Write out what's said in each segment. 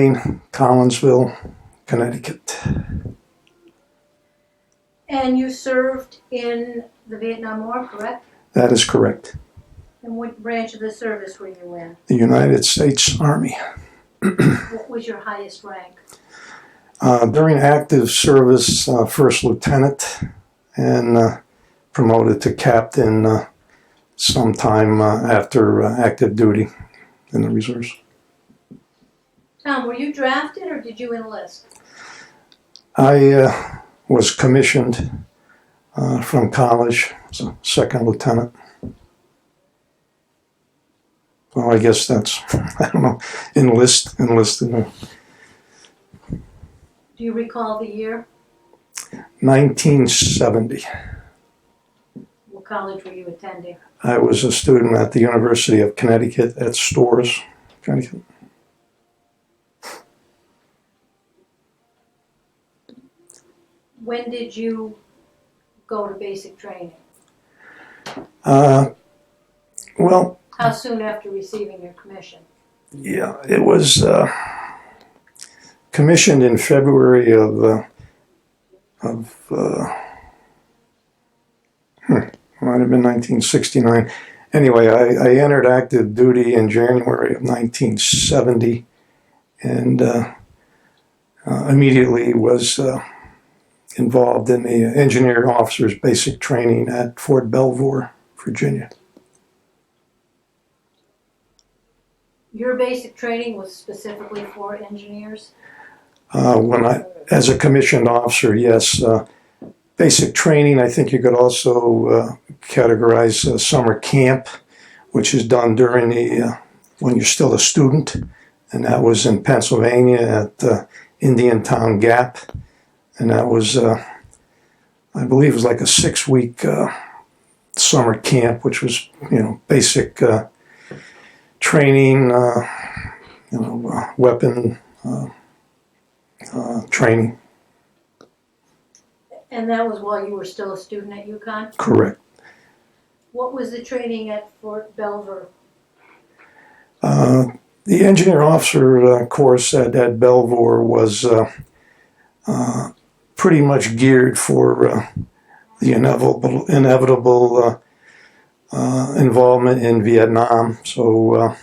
Collinsville, Connecticut. And you served in the Vietnam War, correct? That is correct. And what branch of the service were you in? The United States Army. What was your highest rank? During active service, first lieutenant, and promoted to captain sometime after active duty in the reserves. Tom, were you drafted or did you enlist? I was commissioned from college as a second lieutenant. Well, I guess that's, I don't know, enlisted. Do you recall the year? 1970. What college were you attending? I was a student at the University of Connecticut at Storrs, Connecticut. When did you go to basic training? Well, how soon after receiving your commission? Yeah, it was commissioned in February of might have been 1969. Anyway, I entered active duty in January of 1970, and immediately was involved in the engineer officers basic training at Fort Belvoir, Virginia. Your basic training was specifically for engineers? As a commissioned officer, yes. Basic training, I think you could also categorize summer camp, which is done during when you're still a student, and that was in Pennsylvania at Indiantown Gap, and that was, I believe, it was like a 6-week summer camp, which was, basic training, weapon training. And that was while you were still a student at UConn? Correct. What was the training at Fort Belvoir? The engineer officer course at Belvoir was pretty much geared for the inevitable involvement in Vietnam. So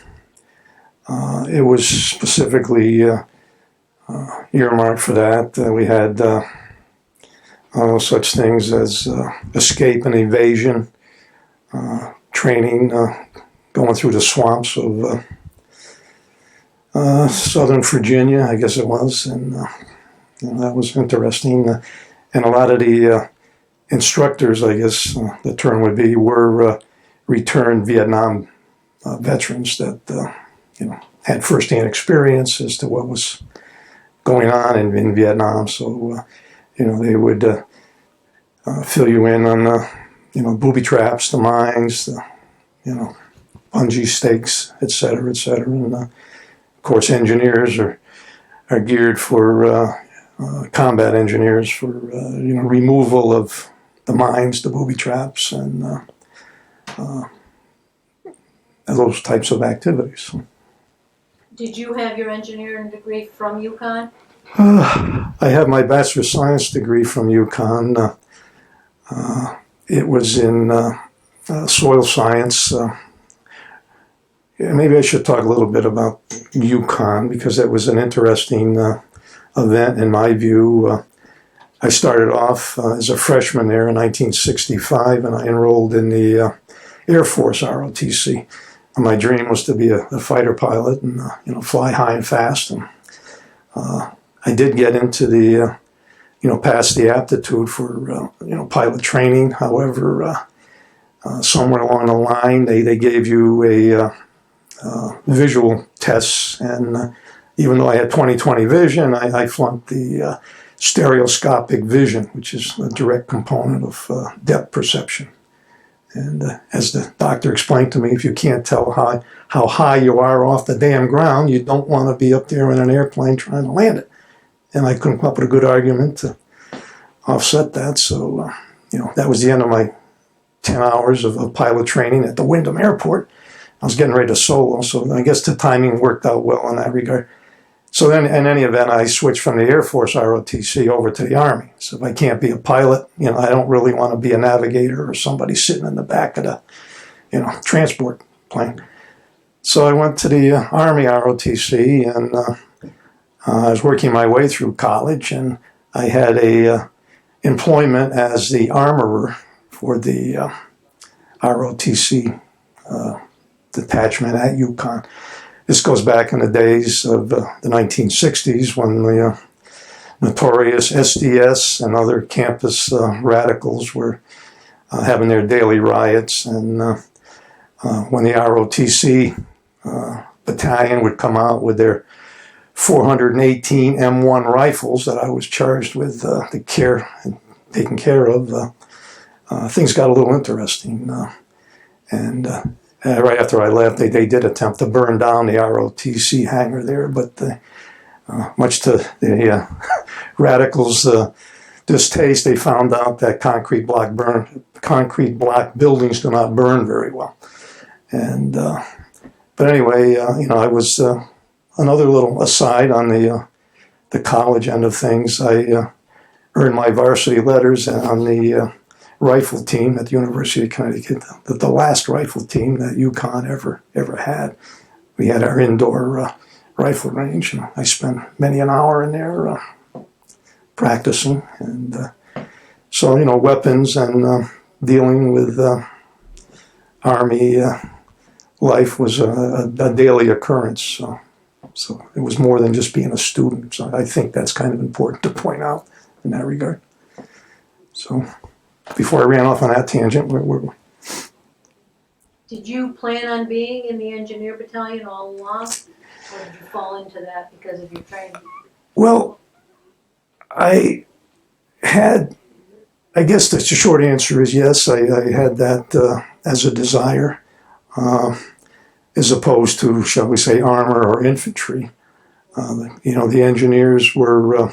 it was specifically earmarked for that. We had such things as escape and evasion training, going through the swamps of southern Virginia, I guess it was, and that was interesting. And a lot of the instructors, I guess the term would be, were returned Vietnam veterans that had firsthand experience as to what was going on in Vietnam. So they would fill you in on the booby traps, the mines, the bungee stakes, etc., etc. And of course, engineers are geared for combat engineers for removal of the mines, the booby traps, and those types of activities. Did you have your engineering degree from UConn? I have my Bachelor of Science degree from UConn. It was in soil science. Maybe I should talk a little bit about UConn, because it was an interesting event in my view. I started off as a freshman there in 1965, and I enrolled in the Air Force ROTC. And my dream was to be a fighter pilot and fly high and fast. And I did get into the pass the aptitude for pilot training. However, somewhere along the line they gave you a visual tests, and even though I had 20/20 vision, I flunked the stereoscopic vision, which is a direct component of depth perception. And as the doctor explained to me, if you can't tell how high you are off the damn ground, you don't want to be up there in an airplane trying to land it. And I couldn't come up with a good argument to offset that. So, that was the end of my 10 hours of pilot training at the Wyndham Airport. I was getting ready to solo, so I guess the timing worked out well in that regard. So then, in any event, I switched from the Air Force ROTC over to the Army. So if I can't be a pilot, I don't really want to be a navigator or somebody sitting in the back of the, transport plane. So I went to the Army ROTC, and I was working my way through college, and I had a employment as the armorer for the ROTC detachment at Yukon. This goes back in the days of the 1960s when the notorious SDS and other campus radicals were having their daily riots. And when the ROTC battalion would come out with their 418 M1 rifles that I was charged with taking care of, things got a little interesting. Right after I left, they did attempt to burn down the ROTC hangar there, but much to the radicals' distaste, they found out that concrete block buildings do not burn very well. And but anyway, I was another little aside on the college end of things. I earned my varsity letters on the rifle team at the University of Connecticut, the last rifle team that Yukon ever had. We had our indoor rifle range, and I spent many an hour in there practicing. And so, weapons and dealing with Army life was a daily occurrence. So it was more than just being a student. So I think that's kind of important to point out in that regard. So before I ran off on that tangent, Did you plan on being in the engineer battalion all along? Or did you fall into that because of your training? Well, I guess the short answer is yes, I had that as a desire, as opposed to, shall we say, armor or infantry. The engineers were,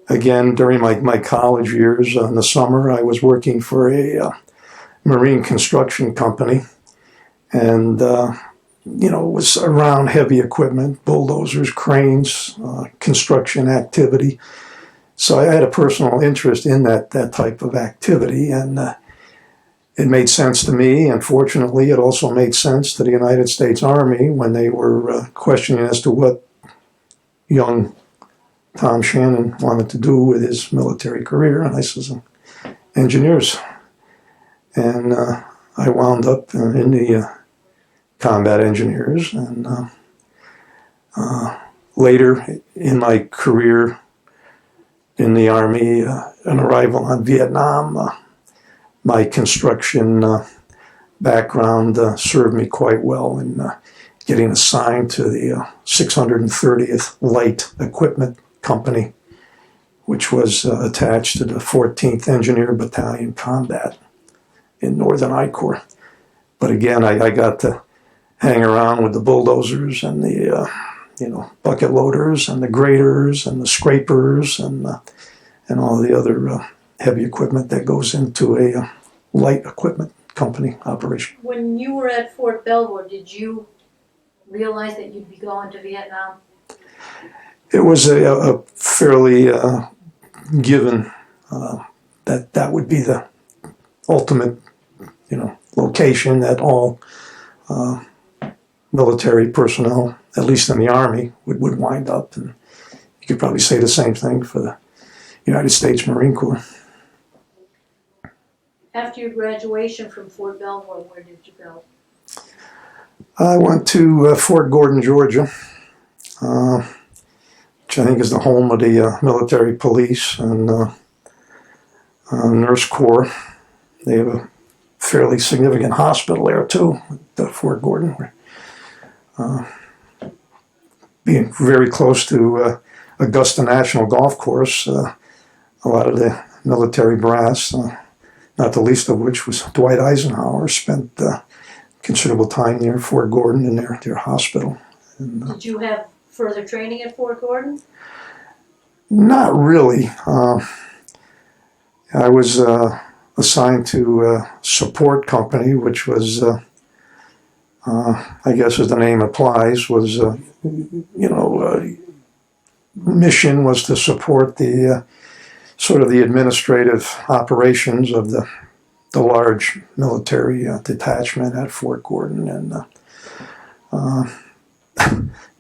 again, during my college years, in the summer, I was working for a marine construction company, and it was around heavy equipment, bulldozers, cranes, construction activity. So I had a personal interest in that type of activity, and it made sense to me, and fortunately it also made sense to the United States Army when they were questioning as to what young Tom Shannon wanted to do with his military career, and I says, engineers. And I wound up in the combat engineers, and later in my career in the Army, an arrival on Vietnam, my construction background served me quite well in getting assigned to the 630th Light Equipment Company, which was attached to the 14th Engineer Battalion Combat in Northern I Corps. But again, I got to hang around with the bulldozers and the bucket loaders and the graders and the scrapers and all the other heavy equipment that goes into a light equipment company operation. When you were at Fort Belvoir, did you realize that you'd be going to Vietnam? It was a fairly given that would be the ultimate, location that all military personnel, at least in the Army, would wind up. And you could probably say the same thing for the United States Marine Corps. After your graduation from Fort Belvoir, where did you go? I went to Fort Gordon, Georgia, which I think is the home of the military police and nurse corps. They have a fairly significant hospital there too, at Fort Gordon. Being very close to Augusta National Golf Course, a lot of the military brass, not the least of which was Dwight Eisenhower, spent considerable time there at Fort Gordon in their hospital. And, did you have further training at Fort Gordon? Not really. I was assigned to a support company, which was, I guess as the name applies, was, mission was to support the sort of the administrative operations of the large military detachment at Fort Gordon. And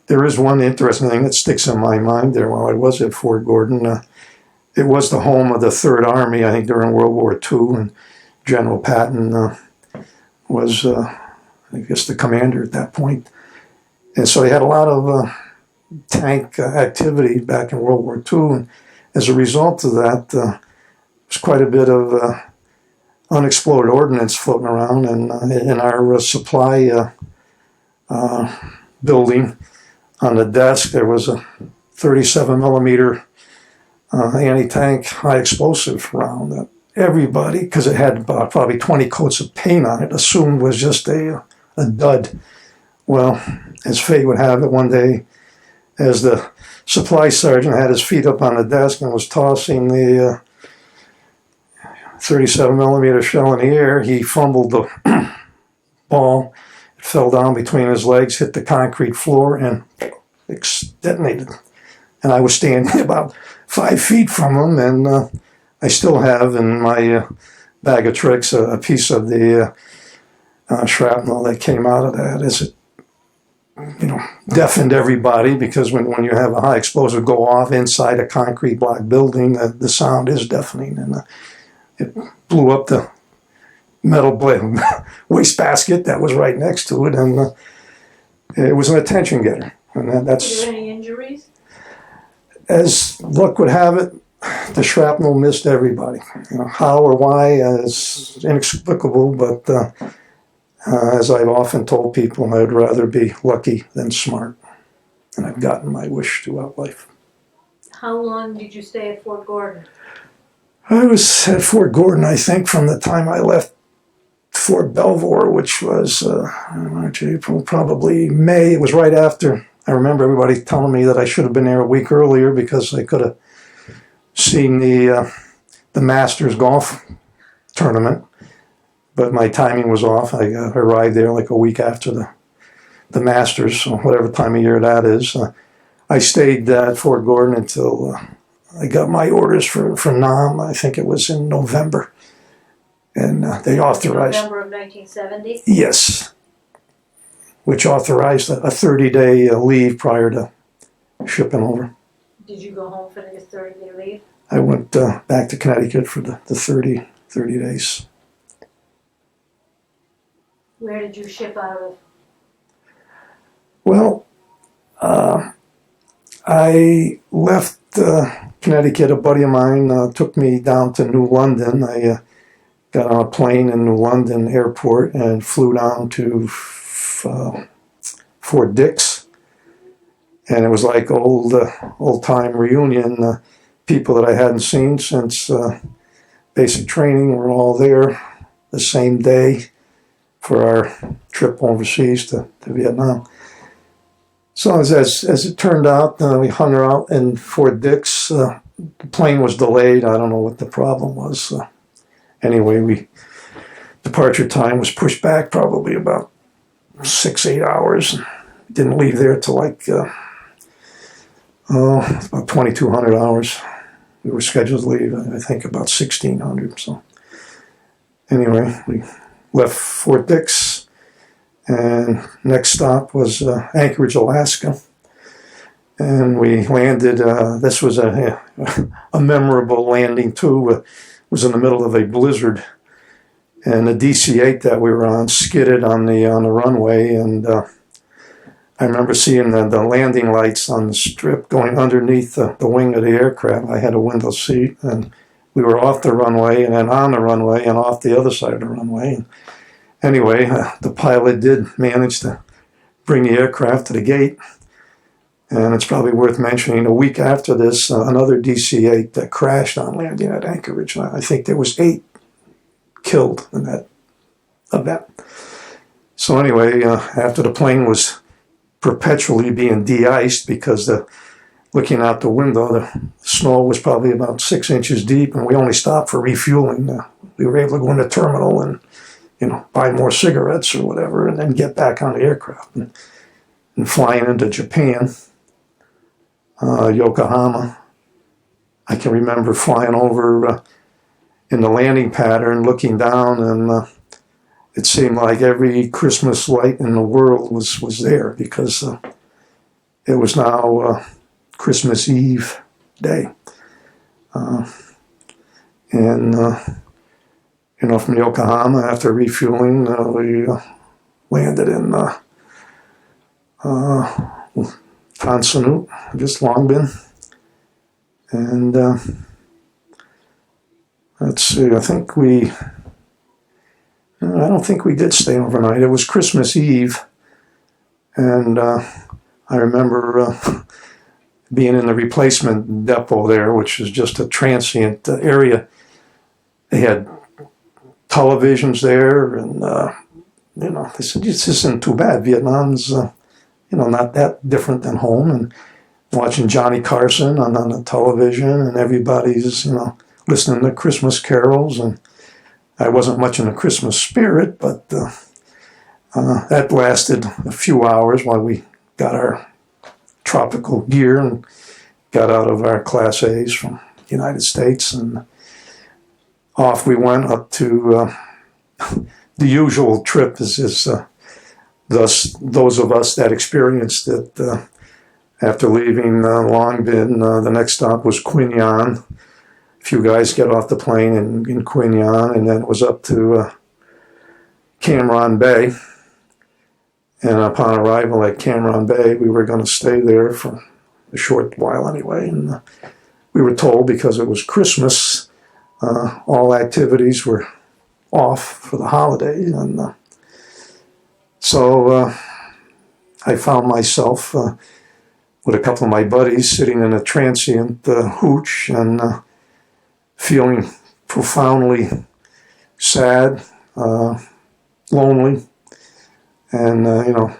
there is one interesting thing that sticks in my mind there while I was at Fort Gordon. It was the home of the Third Army, I think, during World War II, and General Patton was, I guess, the commander at that point. And so they had a lot of tank activity back in World War II, and as a result of that, there's quite a bit of unexploded ordnance floating around, and in our supply building on the desk there was a 37 millimeter anti-tank high explosive round that everybody, because it had about probably 20 coats of paint on it, assumed was just a dud. Well, as fate would have it, one day, as the supply sergeant had his feet up on the desk and was tossing the 37 millimeter shell in the air, he fumbled the ball. It fell down between his legs, hit the concrete floor, and detonated. And I was standing about 5 feet from him, and I still have in my bag of tricks a piece of the shrapnel that came out of that, as it, deafened everybody, because when you have a high explosive go off inside a concrete block building, the sound is deafening, and it blew up the metal wastebasket that was right next to it, and it was an attention getter. And that's. Were there any injuries? As luck would have it, the shrapnel missed everybody. How or why is inexplicable, but as I've often told people, I'd rather be lucky than smart. And I've gotten my wish throughout life. How long did you stay at Fort Gordon? I was at Fort Gordon, I think, from the time I left Fort Belvoir, which was March, April, probably May. It was right after. I remember everybody telling me that I should have been there a week earlier because I could have seen the Masters golf tournament, but my timing was off. I arrived there like a week after the Masters, so whatever time of year that is. I stayed at Fort Gordon until I got my orders for NAM. I think it was in November, and they authorized. November of 1970? Yes. Which authorized a 30-day leave prior to shipping over. Did you go home for this 30-day leave? I went back to Connecticut for the 30 days. Where did you ship out of? Well, I left Connecticut. A buddy of mine took me down to New London. I got on a plane in New London airport and flew down to Fort Dix, and it was like old time reunion. People that I hadn't seen since basic training were all there the same day for our trip overseas to Vietnam. So as it turned out, we hung out in Fort Dix. The plane was delayed. I don't know what the problem was. Anyway, departure time was pushed back probably about 6-8 hours. Didn't leave there till like about 2,200 hours. We were scheduled to leave, I think, about 1,600. So anyway, we left Fort Dix, and next stop was Anchorage, Alaska. And we landed. This was a memorable landing too. It was in the middle of a blizzard. And the DC-8 that we were on skidded on the runway, and I remember seeing the landing lights on the strip going underneath the wing of the aircraft. I had a window seat, and we were off the runway, and then on the runway, and off the other side of the runway. And anyway, the pilot did manage to bring the aircraft to the gate, and it's probably worth mentioning, a week after this, another DC-8 that crashed on landing at Anchorage. I think there was 8 killed in that event. So anyway, after the plane was perpetually being de-iced because looking out the window, the snow was probably about 6 inches deep, and we only stopped for refueling. We were able to go in the terminal and buy more cigarettes or whatever, and then get back on the aircraft and flying into Japan. Yokohama. I can remember flying over in the landing pattern, looking down, and it seemed like every Christmas light in the world was there, because it was now Christmas Eve day. And from Yokohama, after refueling, we landed in Tansanut, just Longbin. And let's see, I don't think we did stay overnight. It was Christmas Eve, and I remember being in the replacement depot there, which is just a transient area. They had televisions there, and they said, this isn't too bad. Vietnam's not that different than home. And watching Johnny Carson on the television, and everybody's listening to Christmas carols. And I wasn't much in the Christmas spirit, but that lasted a few hours while we got our tropical gear and got out of our Class A's from the United States, and off we went up to the usual trip is those of us that experienced it. After leaving Long Bin, the next stop was Quy Nhon. A few guys get off the plane in Quy Nhon, and then it was up to Cam Ranh Bay. And upon arrival at Cam Ranh Bay, we were going to stay there for a short while anyway. And we were told, because it was Christmas, all activities were off for the holidays. And so I found myself with a couple of my buddies sitting in a transient hooch and feeling profoundly sad, lonely. And,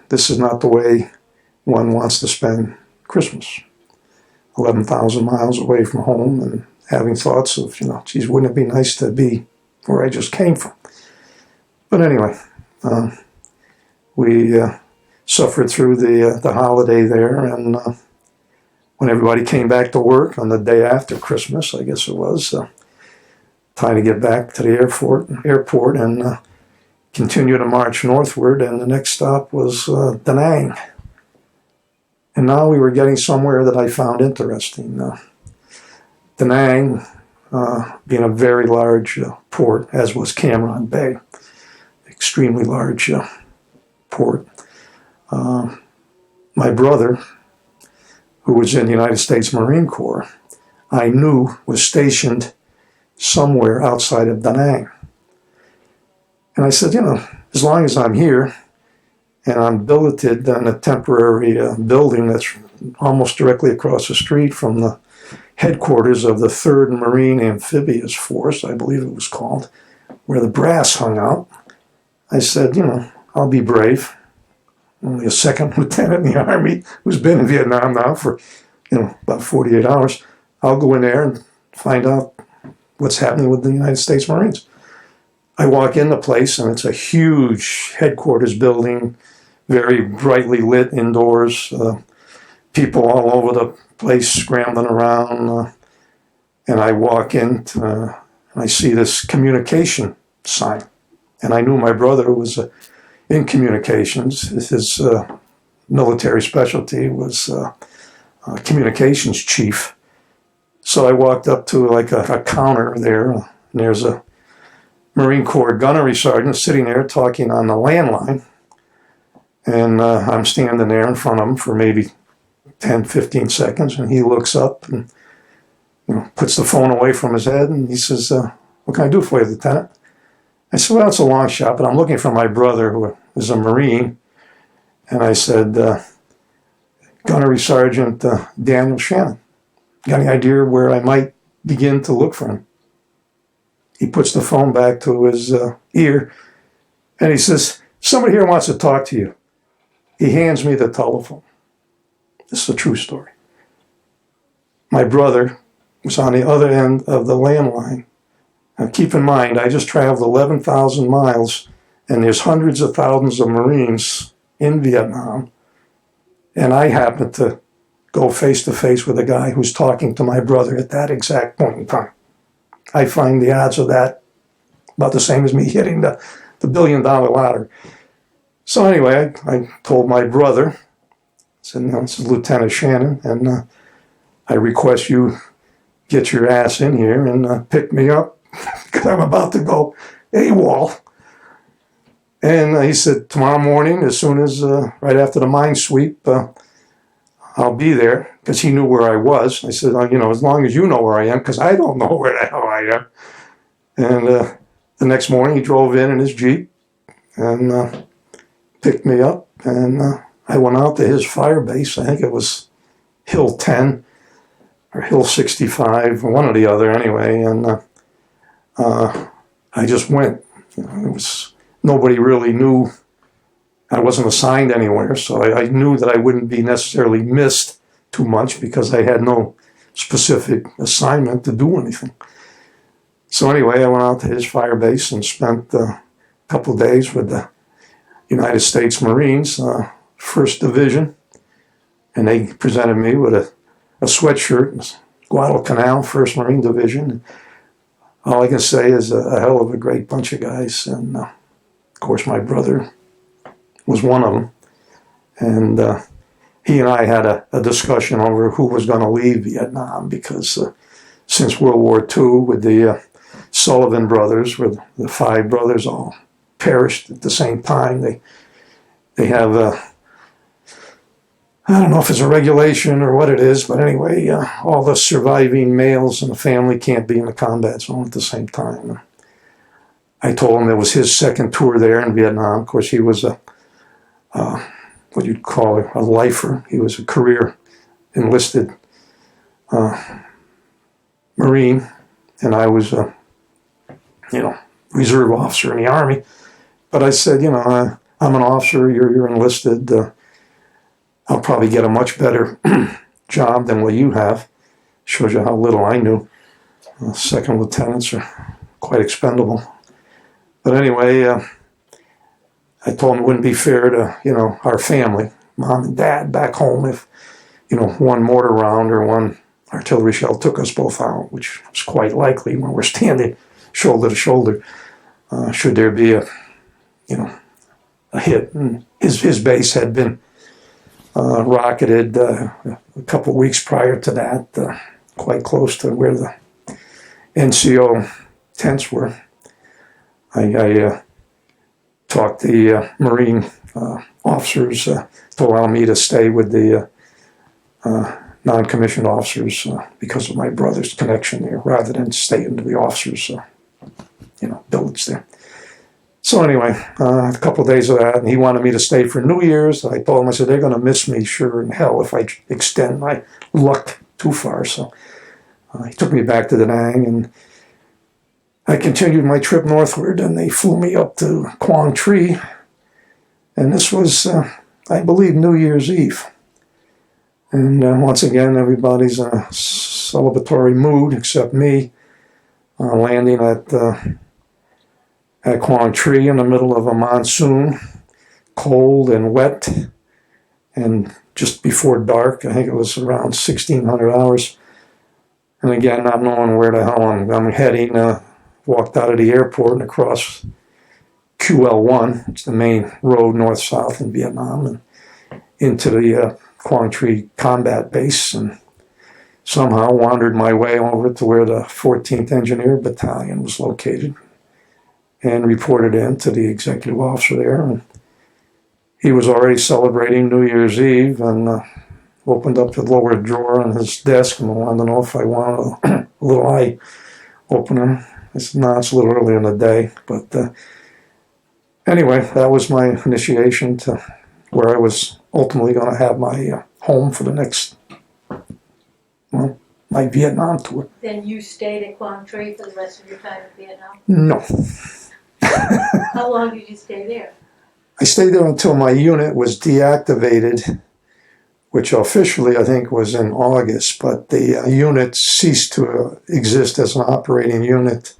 this is not the way one wants to spend Christmas. 11,000 miles away from home, and having thoughts of, geez, wouldn't it be nice to be where I just came from? But anyway, we suffered through the holiday there, and when everybody came back to work on the day after Christmas, I guess it was, time to get back to the airport and continue to march northward, and the next stop was Da Nang. And now we were getting somewhere that I found interesting. Da Nang being a very large port, as was Cam Ranh Bay, extremely large port. My brother, who was in the United States Marine Corps, I knew was stationed somewhere outside of Da Nang. And I said, as long as I'm here and I'm billeted in a temporary building that's almost directly across the street from the headquarters of the 3rd Marine Amphibious Force, I believe it was called, where the brass hung out, I said, I'll be brave. Only a second lieutenant in the Army who's been in Vietnam now for, about 48 hours. I'll go in there and find out what's happening with the United States Marines. I walk in the place, and it's a huge headquarters building, very brightly lit indoors, people all over the place scrambling around, and I walk in, and I see this communication sign, and I knew my brother was in communications. His military specialty was communications chief. So I walked up to a counter there, and there's a Marine Corps gunnery sergeant sitting there talking on the landline. And I'm standing there in front of him for maybe 10, 15 seconds. And he looks up and puts the phone away from his head. And he says, what can I do for you, Lieutenant? I said, well, it's a long shot, but I'm looking for my brother, who is a Marine. And I said, Gunnery Sergeant Daniel Shannon. Got any idea where I might begin to look for him? He puts the phone back to his ear, and he says, somebody here wants to talk to you. He hands me the telephone. This is a true story. My brother was on the other end of the landline. Now keep in mind, I just traveled 11,000 miles, and there's hundreds of thousands of Marines in Vietnam, and I happened to go face to face with a guy who's talking to my brother at that exact point in time. I find the odds of that about the same as me hitting the $1 billion ladder. So anyway, I told my brother, I said, no, this is Lieutenant Shannon, and I request you get your ass in here and pick me up because I'm about to go AWOL. And he said, tomorrow morning, as soon as, right after the mine sweep, I'll be there, because he knew where I was. I said, as long as you know where I am, because I don't know where the hell I am. And the next morning, he drove in his Jeep and picked me up, and I went out to his fire base. I think it was Hill 10 or Hill 65, one or the other anyway, and I just went. It was nobody really knew. I wasn't assigned anywhere, so I knew that I wouldn't be necessarily missed too much because I had no specific assignment to do anything. So anyway, I went out to his fire base and spent a couple of days with the United States Marines, 1st Division, and they presented me with a sweatshirt, Guadalcanal, 1st Marine Division. All I can say is a hell of a great bunch of guys, and of course my brother was one of them, and he and I had a discussion over who was going to leave Vietnam, because since World War II, with the Sullivan brothers, with the 5 brothers all perished at the same time, they have I don't know if it's a regulation or what it is, but anyway, all the surviving males in the family can't be in the combat zone at the same time. I told him it was his second tour there in Vietnam. Of course, he was what you'd call a lifer. He was a career enlisted Marine, and I was a reserve officer in the Army. But I said, I'm an officer, you're enlisted. I'll probably get a much better job than what you have. Shows you how little I knew. Second lieutenants are quite expendable. But anyway, I told him it wouldn't be fair to, our family, mom and dad back home, if, one mortar round or one artillery shell took us both out, which was quite likely when we're standing shoulder to shoulder. Should there be a hit. And his base had been rocketed a couple of weeks prior to that, quite close to where the NCO tents were. I talked the Marine officers to allow me to stay with the non-commissioned officers because of my brother's connection there, rather than stay into the officers' billets there. So anyway, a couple of days of that, and he wanted me to stay for New Year's. I told him, I said, they're going to miss me sure in hell if I extend my luck too far. So he took me back to Da Nang, and I continued my trip northward, and they flew me up to Quang Tri. And this was, I believe, New Year's Eve. And once again, everybody's in a celebratory mood except me, landing at Quang Tri in the middle of a monsoon, cold and wet, and just before dark. I think it was around 1600 hours. And again, not knowing where the hell I'm heading, walked out of the airport and across QL1, it's the main road north-south in Vietnam, and into the Quang Tri combat base, and somehow wandered my way over to where the 14th Engineer Battalion was located, and reported in to the executive officer there. And he was already celebrating New Year's Eve, and opened up the lower drawer on his desk and wanted to know if I wanted a little eye opener. I said, no, it's a little early in the day. But anyway, that was my initiation to where I was ultimately going to have my home for the next, my Vietnam tour. Then you stayed at Quang Tri for the rest of your time in Vietnam? No. How long did you stay there? I stayed there until my unit was deactivated, which officially I think was in August, but the unit ceased to exist as an operating unit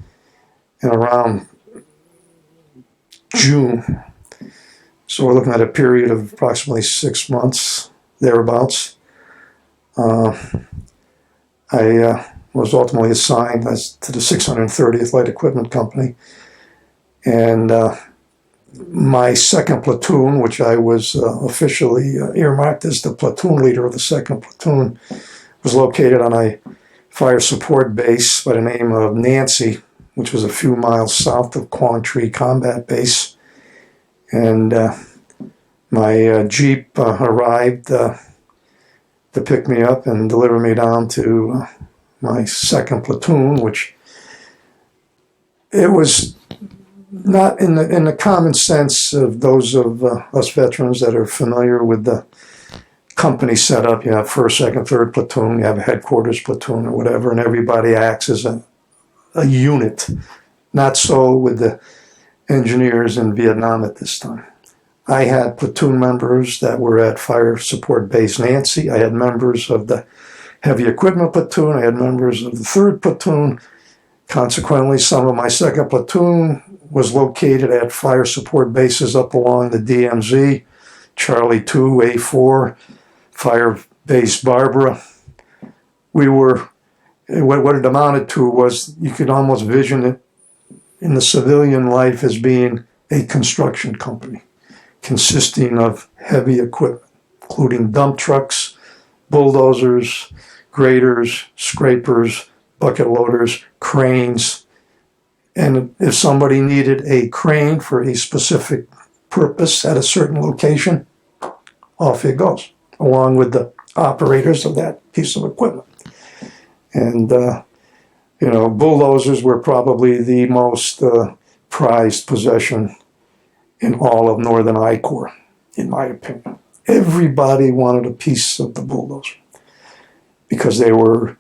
in around June. So we're looking at a period of approximately 6 months, thereabouts. I was ultimately assigned to the 630th Light Equipment Company. And my second platoon, which I was officially earmarked as the platoon leader of the second platoon, was located on a fire support base by the name of Nancy, which was a few miles south of Quangtree Combat Base. And my Jeep arrived to pick me up and deliver me down to my second platoon, which it was not in the common sense of those of us veterans that are familiar with the company setup. You have first, second, third platoon, you have a headquarters platoon or whatever, and everybody acts as a unit. Not so with the engineers in Vietnam at this time. I had platoon members that were at Fire Support Base Nancy. I had members of the Heavy Equipment Platoon. I had members of the 3rd Platoon. Consequently, some of my 2nd Platoon was located at fire support bases up along the DMZ, Charlie 2, A4, Fire Base Barbara. We were, what it amounted to was, you could almost vision it in the civilian life as being a construction company consisting of heavy equipment, including dump trucks, bulldozers, graders, scrapers, bucket loaders, cranes. And if somebody needed a crane for a specific purpose at a certain location, off it goes, along with the operators of that piece of equipment. And, bulldozers were probably the most prized possession in all of Northern I-Corps, in my opinion. Everybody wanted a piece of the bulldozer because they were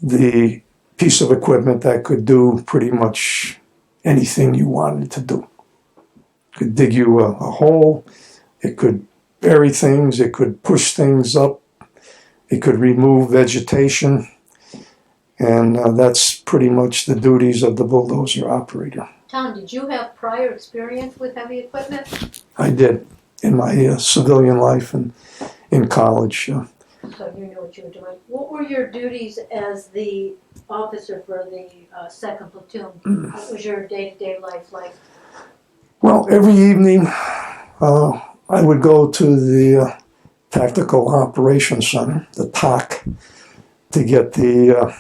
the piece of equipment that could do pretty much anything you wanted it to do. It could dig you a hole, it could bury things, it could push things up, it could remove vegetation, and that's pretty much the duties of the bulldozer operator. Tom, did you have prior experience with heavy equipment? I did in my civilian life and in college. So you knew what you were doing. What were your duties as the officer for the 2nd Platoon? What was your day-to-day life like? Well, every evening I would go to the Tactical Operations Center, the TOC, to get the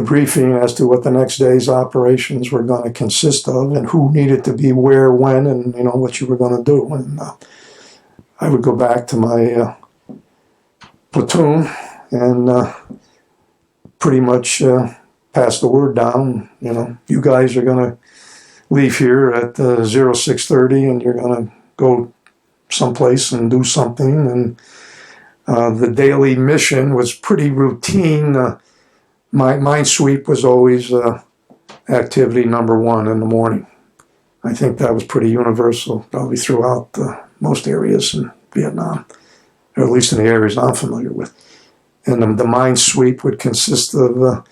briefing as to what the next day's operations were going to consist of and who needed to be where, when, and what you were going to do. And I would go back to my platoon and pretty much pass the word down. You guys are going to leave here at 0630 and you're going to go someplace and do something. And the daily mission was pretty routine. My mine sweep was always activity number 1 in the morning. I think that was pretty universal, probably throughout most areas in Vietnam, or at least in the areas I'm familiar with. And the mine sweep would consist of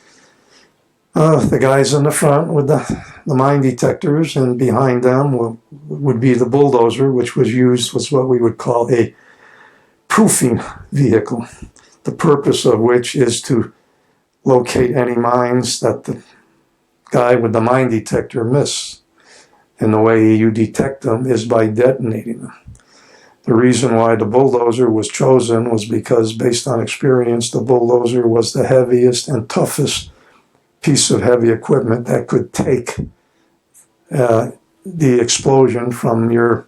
the guys in the front with the mine detectors, and behind them would be the bulldozer, which was what we would call a proofing vehicle, the purpose of which is to locate any mines that the guy with the mine detector missed. And the way you detect them is by detonating them. The reason why the bulldozer was chosen was because, based on experience, the bulldozer was the heaviest and toughest piece of heavy equipment that could take the explosion from your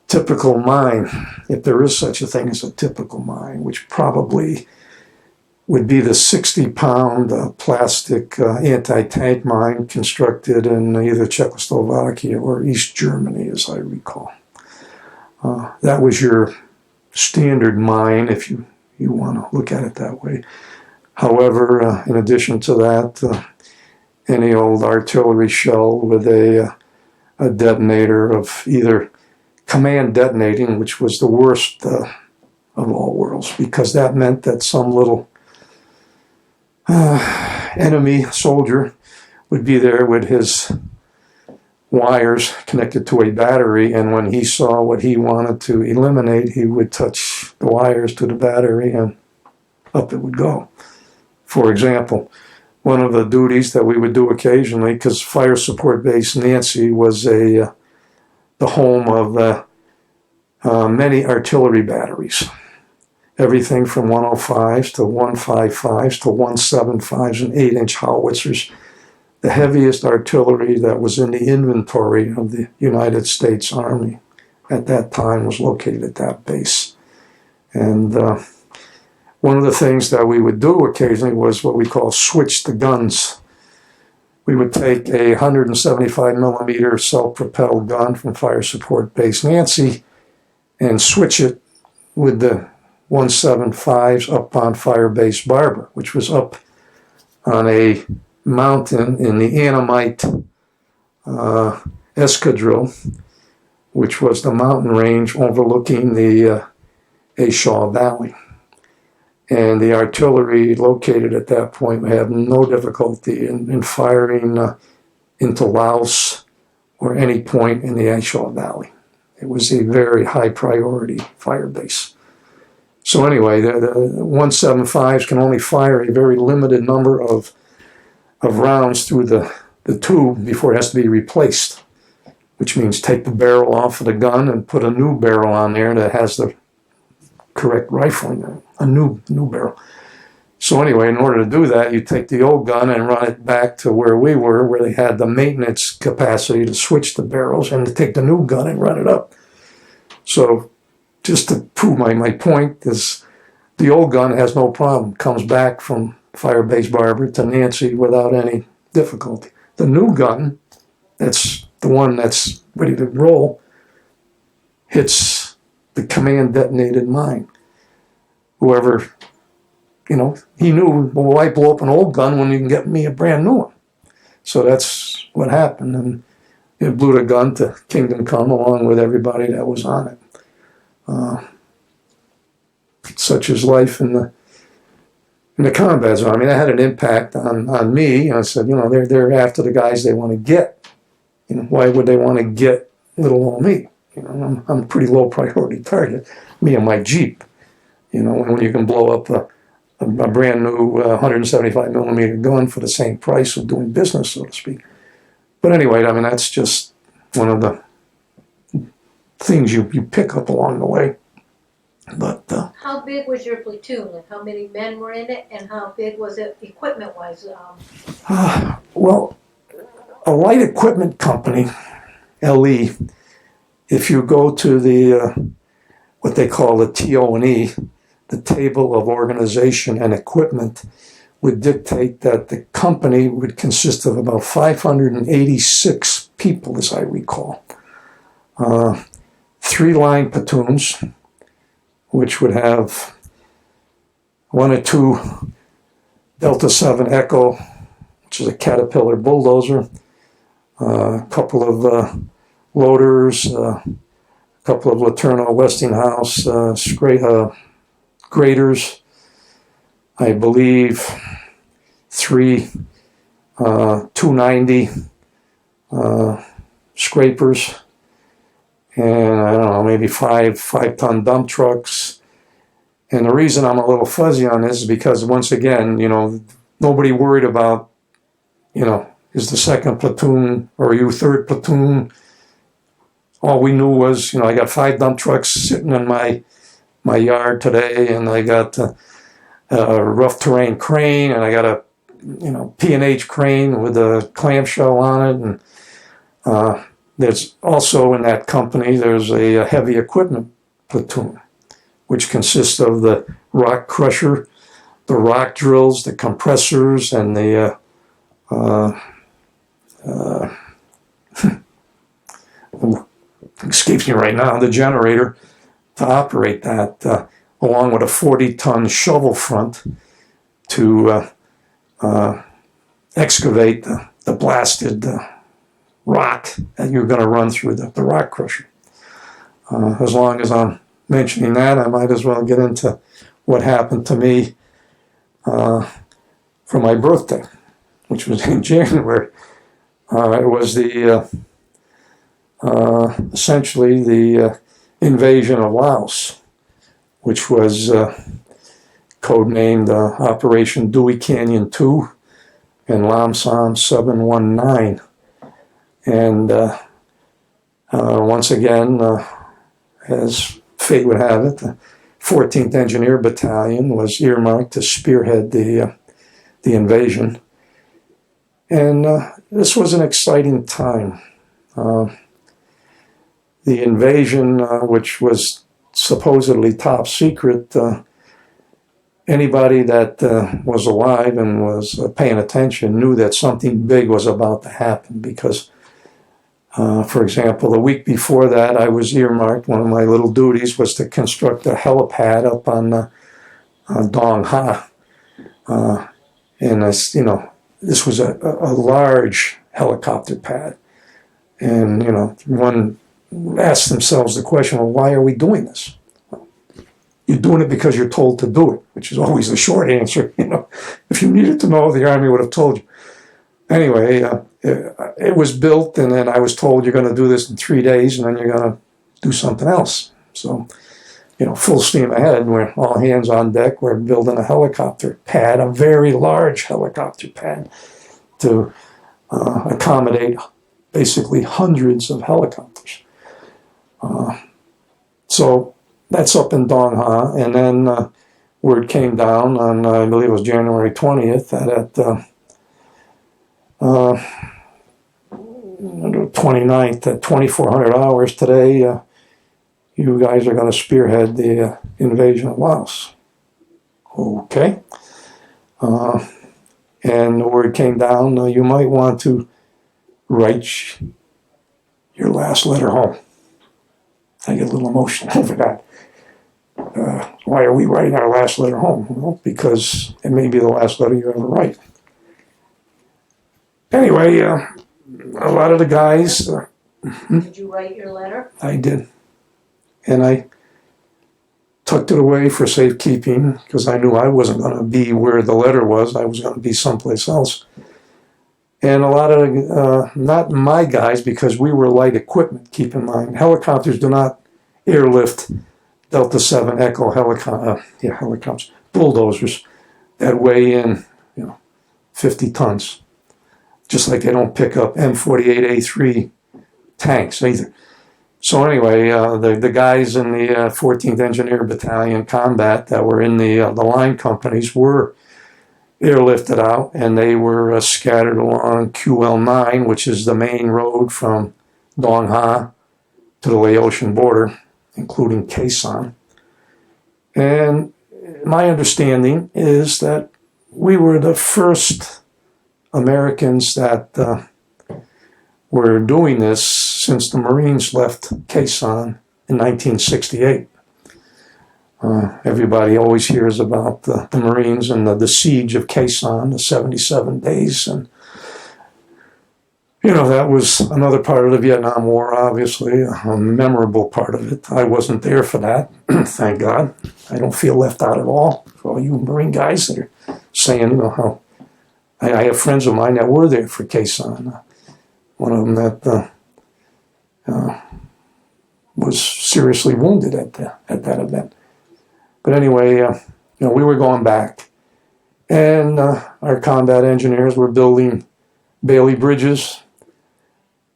typical mine, if there is such a thing as a typical mine, which probably would be the 60-pound plastic anti-tank mine constructed in either Czechoslovakia or East Germany, as I recall. That was your standard mine, if you want to look at it that way. However, in addition to that, any old artillery shell with a detonator of either command detonating, which was the worst of all worlds, because that meant that some little enemy soldier would be there with his wires connected to a battery, and when he saw what he wanted to eliminate, he would touch the wires to the battery and up it would go. For example, one of the duties that we would do occasionally, because Fire Support Base Nancy was the home of many artillery batteries, everything from 105s to 155s to 175s and 8-inch howitzers. The heaviest artillery that was in the inventory of the United States Army at that time was located at that base. And one of the things that we would do occasionally was what we call switch the guns. We would take a 175 millimeter self-propelled gun from Fire Support Base Nancy and switch it with the 175s up on Fire Base Barber, which was up on a mountain in the Annamite Escadrille, which was the mountain range overlooking the Ashaw Valley. And the artillery located at that point would have no difficulty in firing into Laos or any point in the Ashaw Valley. It was a very high priority fire base. So anyway, the 175s can only fire a very limited number of rounds through the tube before it has to be replaced, which means take the barrel off of the gun and put a new barrel on there that has the correct rifling, a new barrel. So anyway, in order to do that, you take the old gun and run it back to where we were, where they had the maintenance capacity to switch the barrels, and to take the new gun and run it up. So just to prove my point is the old gun has no problem, comes back from Fire Base Barber to Nancy without any difficulty. The new gun, that's the one that's ready to roll, hits the command detonated mine. Whoever, he knew, well, why blow up an old gun when you can get me a brand new one? So that's what happened, and it blew the gun to Kingdom Come along with everybody that was on it. Such is life in the combat zone. I mean, that had an impact on me. I said, they're after the guys they want to get. Why would they want to get little old me? I'm a pretty low priority target. Me and my Jeep. When you can blow up a brand new 175 millimeter gun for the same price of doing business, so to speak. But anyway, I mean, that's just one of the things you pick up along the way. But how big was your platoon? Like, how many men were in it, and how big was it equipment-wise? Well, a light equipment company, LE, if you go to the what they call the TO&E, the Table of Organization and Equipment, would dictate that the company would consist of about 586 people, as I recall. 3 line platoons, which would have 1 or 2 Delta 7 Echo, which is a Caterpillar bulldozer, a couple of loaders, a couple of Laterno Westinghouse graders, I believe 3 290 scrapers, and I don't know, maybe 5-ton dump trucks. And the reason I'm a little fuzzy on this is because, once again, nobody worried about, is the 2nd platoon or you 3rd platoon. All we knew was, I got 5 dump trucks sitting in my yard today, and I got a rough terrain crane, and I got a P&H crane with a clamshell on it, and there's also in that company, there's a heavy equipment platoon, which consists of the rock crusher, the rock drills, the compressors, and the escapes me right now, the generator to operate that, along with a 40-ton shovel front to excavate the blasted rock that you're going to run through the rock crusher. As long as I'm mentioning that, I might as well get into what happened to me for my birthday, which was in January. It was the essentially the invasion of Laos, which was codenamed Operation Dewey Canyon 2 and Lamsam 719. And once again, as fate would have it, the 14th Engineer Battalion was earmarked to spearhead the invasion. And this was an exciting time. The invasion, which was supposedly top secret, anybody that was alive and was paying attention knew that something big was about to happen because, for example, the week before that, I was earmarked, one of my little duties was to construct a helipad up on Dong Ha. And, this was a large helicopter pad. And, one asked themselves the question, well, why are we doing this? You're doing it because you're told to do it, which is always the short answer. If you needed to know, the Army would have told you. Anyway, it was built, and then I was told you're going to do this in 3 days, and then you're going to do something else. So, full steam ahead. We're all hands on deck. We're building a helicopter pad, a very large helicopter pad, to accommodate basically hundreds of helicopters. So that's up in Dong Ha, and then word came down on, I believe it was January 20th, that at 29th at 2400 hours today, you guys are going to spearhead the invasion of Laos. Okay. And the word came down, you might want to write your last letter home. I get a little emotional over that. Why are we writing our last letter home? Well, because it may be the last letter you ever write. Anyway, a lot of the guys... Did you write your letter? I did. And I tucked it away for safekeeping because I knew I wasn't going to be where the letter was. I was going to be someplace else. And a lot of, not my guys, because we were light equipment, keep in mind. Helicopters do not airlift Delta 7 Echo helicopters, bulldozers that weigh in, 50 tons. Just like they don't pick up M48A3 tanks either. So anyway, the guys in the 14th Engineer Battalion combat that were in the line companies were airlifted out, and they were scattered along QL9, which is the main road from Dong Ha to the Laotian border, including Khe Sanh. And my understanding is that we were the first Americans that were doing this since the Marines left Khe Sanh in 1968. Everybody always hears about the Marines and the siege of Khe Sanh, the 77 days. And, that was another part of the Vietnam War, obviously, a memorable part of it. I wasn't there for that, thank God. I don't feel left out at all. For all you Marine guys that are saying, how... I have friends of mine that were there for Khe Sanh. One of them that was seriously wounded at that event. But anyway, we were going back, and our combat engineers were building Bailey bridges.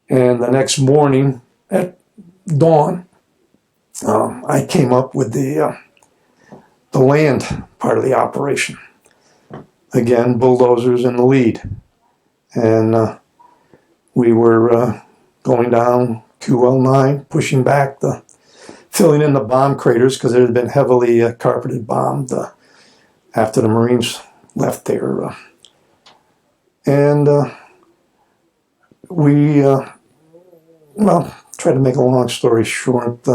And the next morning at dawn, I came up with the land part of the operation. Again, bulldozers in the lead, and we were going down QL9, pushing back filling in the bomb craters because it had been heavily carpeted bombed after the Marines left there. And we, try to make a long story short,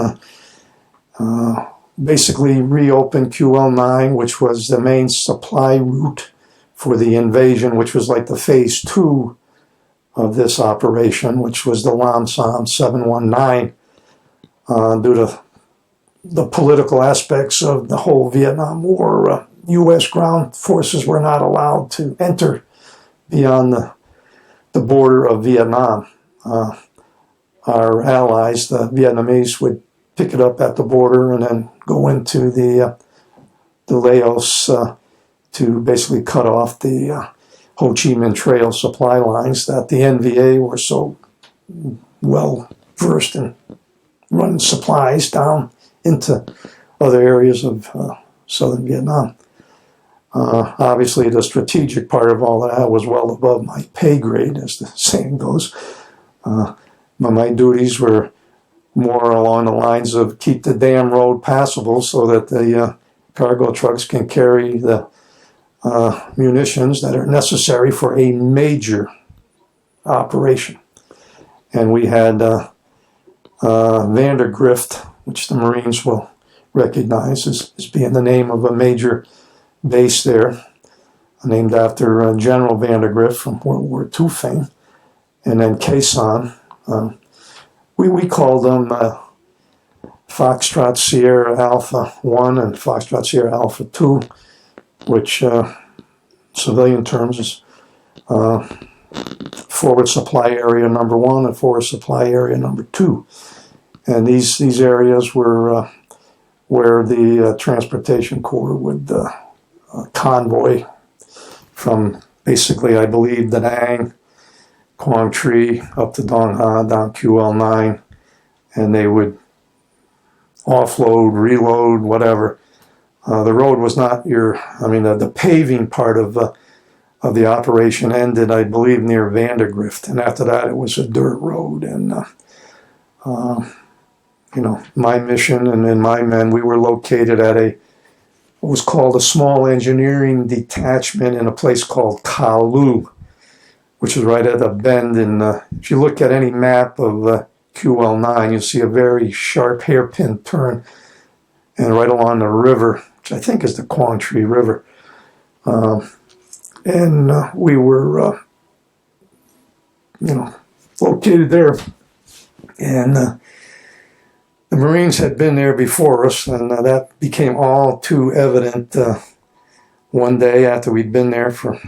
basically reopened QL9, which was the main supply route for the invasion, which was like the phase 2 of this operation, which was the Lamsam 719, due to the political aspects of the whole Vietnam War. U.S. ground forces were not allowed to enter beyond the border of Vietnam. our allies, the Vietnamese, would pick it up at the border and then go into the Laos to basically cut off the Ho Chi Minh Trail supply lines that the NVA were so well versed in running supplies down into other areas of southern Vietnam. Obviously, the strategic part of all of that was well above my pay grade, as the saying goes. But my duties were more along the lines of keep the damn road passable so that the cargo trucks can carry the munitions that are necessary for a major operation. And we had Vandergrift, which the Marines will recognize as being the name of a major base there, named after General Vandergrift from World War II fame. And then Quezon. We called them Foxtrot Sierra Alpha 1 and Foxtrot Sierra Alpha 2, which civilian terms is forward supply area number 1 and forward supply area number 2. And these areas were where the Transportation Corps would convoy from basically, I believe, Da Nang, Quang Tri, up to Dong Ha, down QL9, and they would offload, reload, whatever. The road was not the paving part of the operation ended, I believe, near Vandergrift, and after that it was a dirt road. And my mission and my men, we were located at what was called a small engineering detachment in a place called Kalu, which is right at a bend in, if you look at any map of QL9, you'll see a very sharp hairpin turn, and right along the river, which I think is the Quang Tri River. And we were, located there. And the Marines had been there before us, and that became all too evident one day after we'd been there for,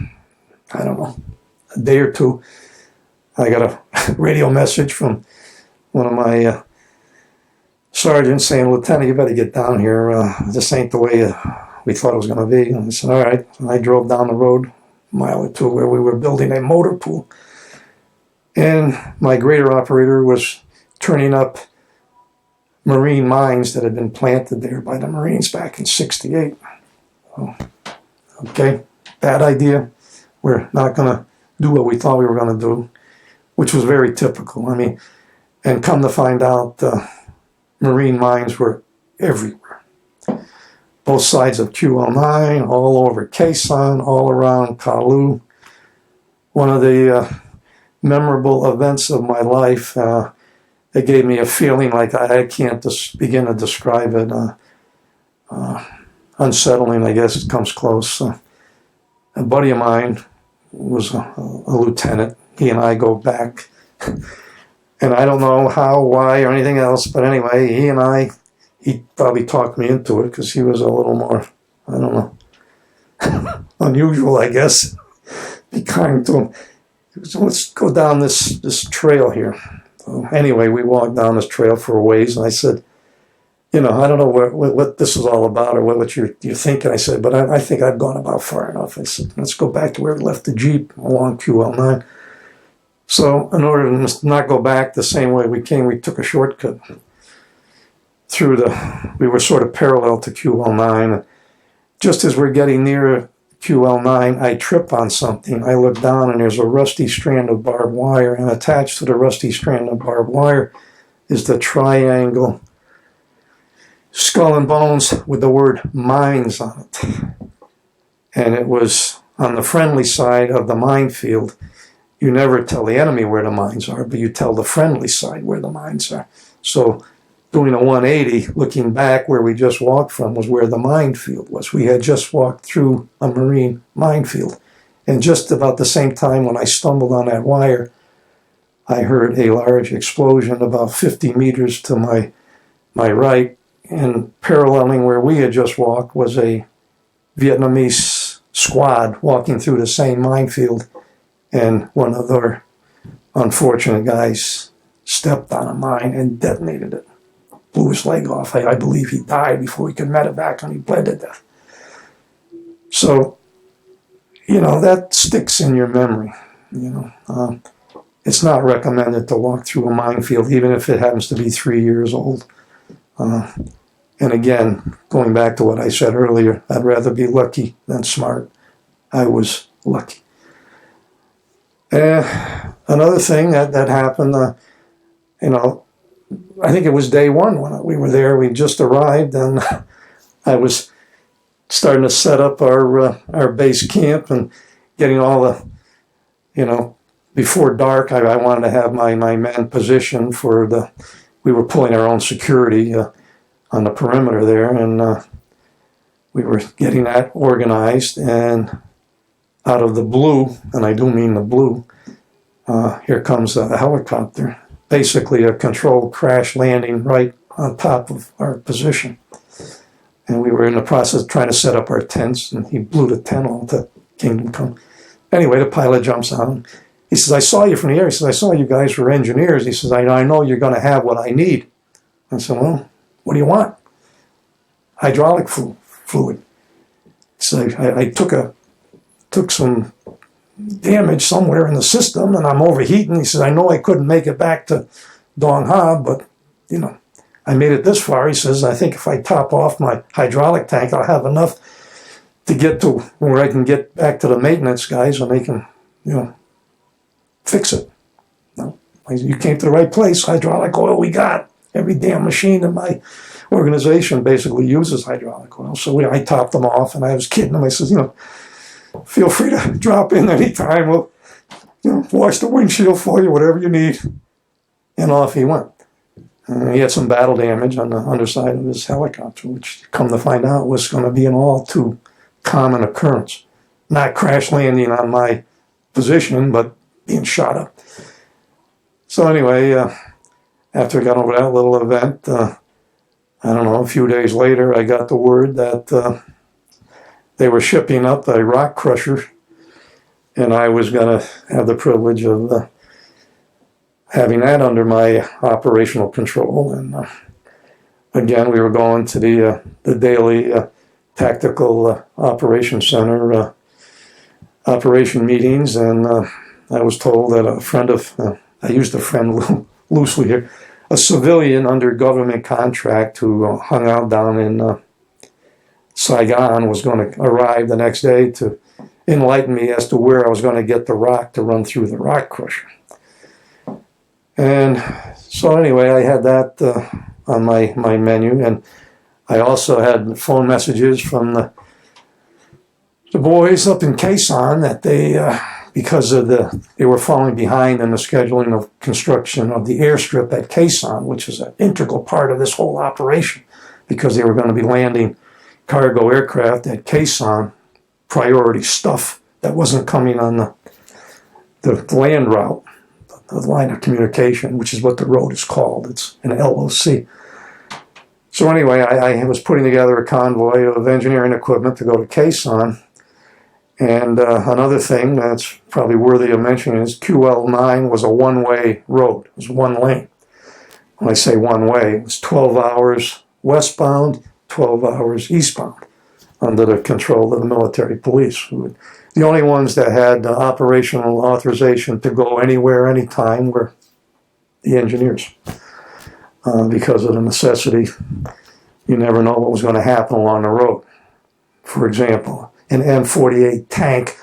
I don't know, a day or two. I got a radio message from one of my sergeants saying, "Lieutenant, you better get down here. This ain't the way we thought it was going to be." And I said, "All right." And I drove down the road a mile or two where we were building a motor pool. And my grader operator was turning up Marine mines that had been planted there by the Marines back in '68. Oh, okay, bad idea. We're not going to do what we thought we were going to do, which was very typical. And come to find out, Marine mines were everywhere. Both sides of QL9, all over Quezon, all around Kalu. One of the memorable events of my life, it gave me a feeling like I can't begin to describe it. Unsettling, I guess it comes close. A buddy of mine was a lieutenant. He and I go back. And I don't know how, why, or anything else, but anyway, he probably talked me into it because he was a little more, I don't know, unusual, I guess. Be kind to him. So let's go down this trail here. So anyway, we walked down this trail for a ways, and I said, I don't know what this is all about or what you're thinking. I said, but I think I've gone about far enough. I said, let's go back to where we left the Jeep along QL9. So in order to not go back the same way we came, we took a shortcut we were sort of parallel to QL9. Just as we're getting near QL9, I trip on something. I look down and there's a rusty strand of barbed wire, and attached to the rusty strand of barbed wire is the triangle skull and bones with the word mines on it. And it was on the friendly side of the minefield. You never tell the enemy where the mines are, but you tell the friendly side where the mines are. So doing a 180, looking back where we just walked from was where the minefield was. We had just walked through a Marine minefield. And just about the same time when I stumbled on that wire, I heard a large explosion about 50 meters to my right. And paralleling where we had just walked was a Vietnamese squad walking through the same minefield. And one of their unfortunate guys stepped on a mine and detonated it. Blew his leg off. I believe he died before he could medevac, and he bled to death. So, that sticks in your memory. It's not recommended to walk through a minefield, even if it happens to be 3 years old. And again, going back to what I said earlier, I'd rather be lucky than smart. I was lucky. Another thing that happened, I think it was day one when we were there. We just arrived, and I was starting to set up our base camp and getting all the, before dark. I wanted to have my men positioned we were pulling our own security on the perimeter there, and we were getting that organized, and out of the blue, and I do mean the blue, here comes a helicopter, basically a controlled crash landing right on top of our position. And we were in the process of trying to set up our tents, and he blew the tent off to Kingdom Come. Anyway, the pilot jumps on. He says, I saw you from the air. He says, I saw you guys were engineers. He says, I know you're going to have what I need. I said, well, what do you want? Hydraulic fluid. So I took some damage somewhere in the system, and I'm overheating. He says, I know I couldn't make it back to Dong Ha, but, I made it this far. He says, I think if I top off my hydraulic tank, I'll have enough to get to where I can get back to the maintenance guys, and they can, fix it. You came to the right place. Hydraulic oil we got. Every damn machine in my organization basically uses hydraulic oil. So I topped them off, and I was kidding him. I says, feel free to drop in anytime. We'll, wash the windshield for you, whatever you need. And off he went. He had some battle damage on the underside of his helicopter, which, come to find out, was going to be an all too common occurrence. Not crash landing on my position, but being shot up. So anyway, after I got over that little event, a few days later, I got the word that they were shipping up a rock crusher, and I was going to have the privilege of having that under my operational control. And again, we were going to the daily tactical operations center operation meetings, and I was told that a friend of, I used a friend loosely here, a civilian under government contract who hung out down in Saigon was going to arrive the next day to enlighten me as to where I was going to get the rock to run through the rock crusher. And so anyway, I had that on my menu, and I also had phone messages from the boys up in Quezon that because they were falling behind in the scheduling of construction of the airstrip at Quezon, which is an integral part of this whole operation, because they were going to be landing cargo aircraft at Quezon, priority stuff that wasn't coming on the land route, the line of communication, which is what the road is called. It's an LOC. So anyway, I was putting together a convoy of engineering equipment to go to Quezon. And another thing that's probably worthy of mentioning is QL9 was a one-way road. It was one lane. When I say one way, it was 12 hours westbound, 12 hours eastbound, under the control of the military police. The only ones that had operational authorization to go anywhere, anytime, were the engineers. Because of the necessity, you never know what was going to happen along the road. For example, an M48 tank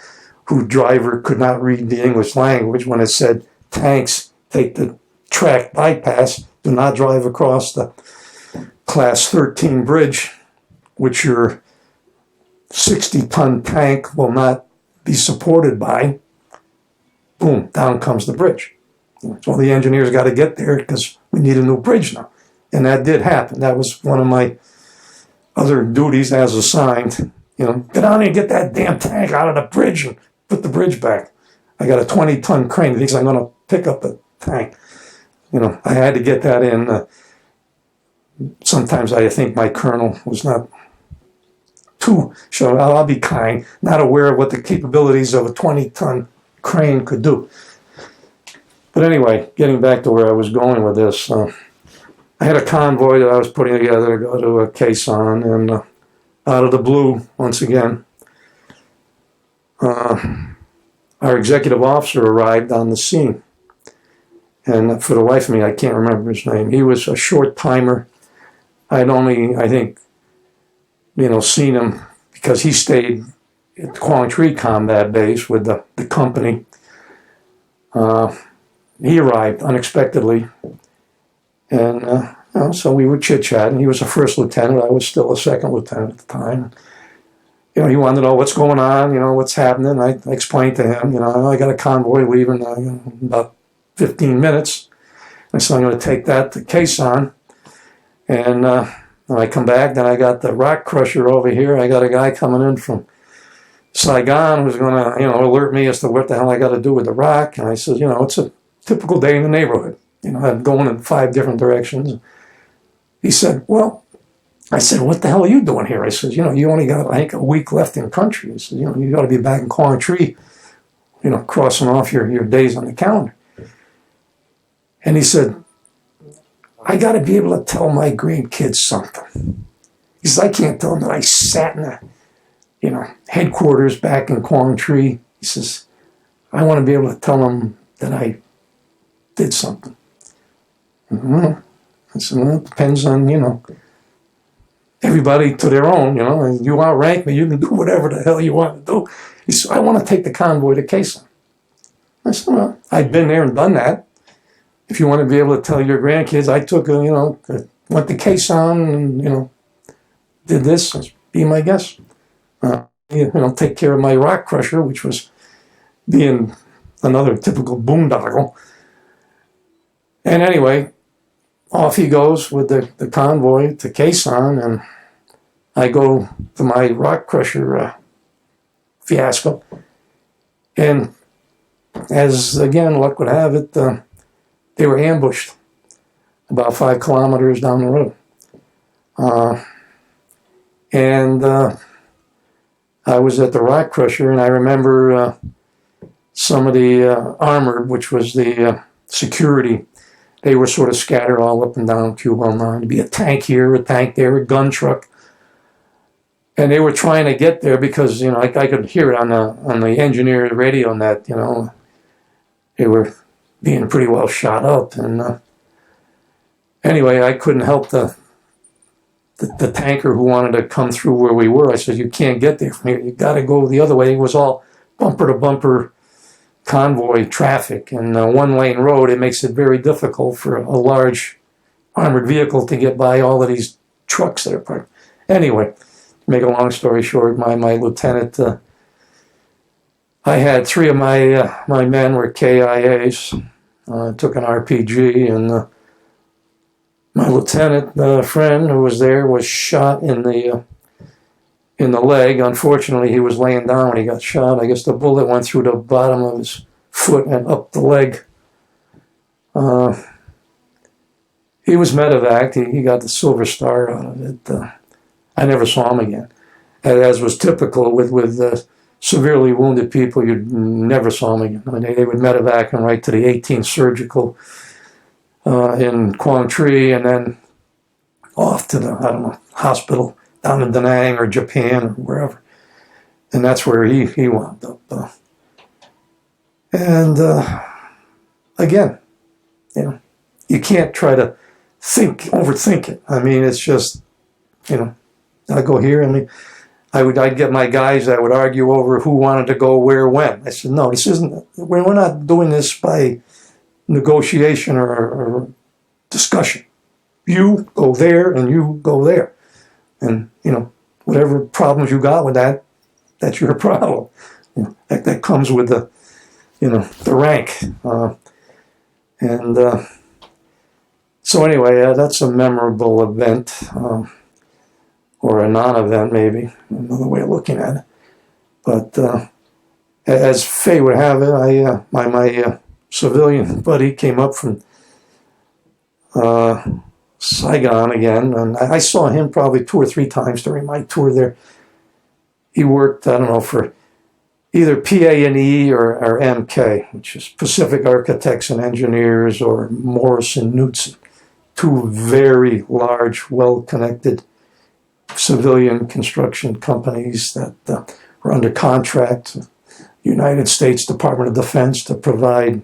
whose driver could not read the English language, when it said, tanks take the track bypass, do not drive across the class 13 bridge, which your 60-ton tank will not be supported by. Boom, down comes the bridge. So the engineers got to get there because we need a new bridge now. And that did happen. That was one of my other duties as assigned. Get down there and get that damn tank out of the bridge and put the bridge back. I got a 20-ton crane that thinks I'm going to pick up the tank. I had to get that in. Sometimes I think my colonel was not too, I'll be kind, not aware of what the capabilities of a 20-ton crane could do. But anyway, getting back to where I was going with this, I had a convoy that I was putting together to go to a Quezon, and out of the blue, once again, our executive officer arrived on the scene. And for the life of me, I can't remember his name. He was a short timer. I'd only, I think, seen him because he stayed at the Quang Tri combat base with the company. He arrived unexpectedly. And so we were chit-chatting. He was a first lieutenant. I was still a second lieutenant at the time. He wanted to know what's going on, what's happening. I explained to him, I got a convoy leaving in about 15 minutes. And so I'm going to take that to Quezon. And when I come back, then I got the rock crusher over here. I got a guy coming in from Saigon who's going to, alert me as to what the hell I got to do with the rock. And I said, it's a typical day in the neighborhood. I'm going in 5 different directions. He said, I said, what the hell are you doing here? I said, you only got, I think, a week left in country. I said, you got to be back in Quang Tri, crossing off your days on the calendar. And he said, I got to be able to tell my grandkids something. He says, I can't tell them that I sat in the, headquarters back in Quang Tri. He says, I want to be able to tell them that I did something. I said, it depends on, everybody to their own, you outrank me, you can do whatever the hell you want to do. He said, I want to take the convoy to Quezon. I said, I've been there and done that. If you want to be able to tell your grandkids, I took, went to Quezon and, did this, be my guest. Take care of my rock crusher, which was being another typical boondoggle. And anyway, off he goes with the convoy to Quezon, and I go to my rock crusher fiasco. And as, again, luck would have it, they were ambushed about 5 kilometers down the road. And I was at the rock crusher, and I remember some of the armored, which was the security. They were sort of scattered all up and down Q19. There'd be a tank here, a tank there, a gun truck. And they were trying to get there because, I could hear it on the engineer radio net, they were being pretty well shot up. And anyway, I couldn't help the tanker who wanted to come through where we were. I said, you can't get there from here. You got to go the other way. It was all bumper-to-bumper convoy traffic. And one-lane road, it makes it very difficult for a large armored vehicle to get by all of these trucks that are parked. Anyway, to make a long story short, my lieutenant, I had 3 of my men were KIAs. Took an RPG, and my lieutenant friend who was there was shot in the leg. Unfortunately, he was laying down when he got shot. I guess the bullet went through the bottom of his foot and up the leg. He was medevaced. He got the Silver Star out of it. I never saw him again. As was typical with severely wounded people, you never saw them again. I mean, they would medevac him right to the 18th Surgical in Quang Tri, and then off to the, hospital down in Da Nang or Japan or wherever. And that's where he wound up. Again, you can't try to overthink it. I mean, it's just, I go here and I'd get my guys that would argue over who wanted to go where when. I said, no, this isn't, we're not doing this by negotiation or discussion. You go there and you go there. And, whatever problems you got with that, that's your problem. That comes with the rank. So anyway, that's a memorable event. Or a non-event, maybe, another way of looking at it. But as fate would have it, my civilian buddy came up from Saigon again, and I saw him probably 2 or 3 times during my tour there. He worked, either PA&E or MK, which is Pacific Architects and Engineers, or Morrison Knudsen. Two very large, well-connected civilian construction companies that were under contract, United States Department of Defense, to provide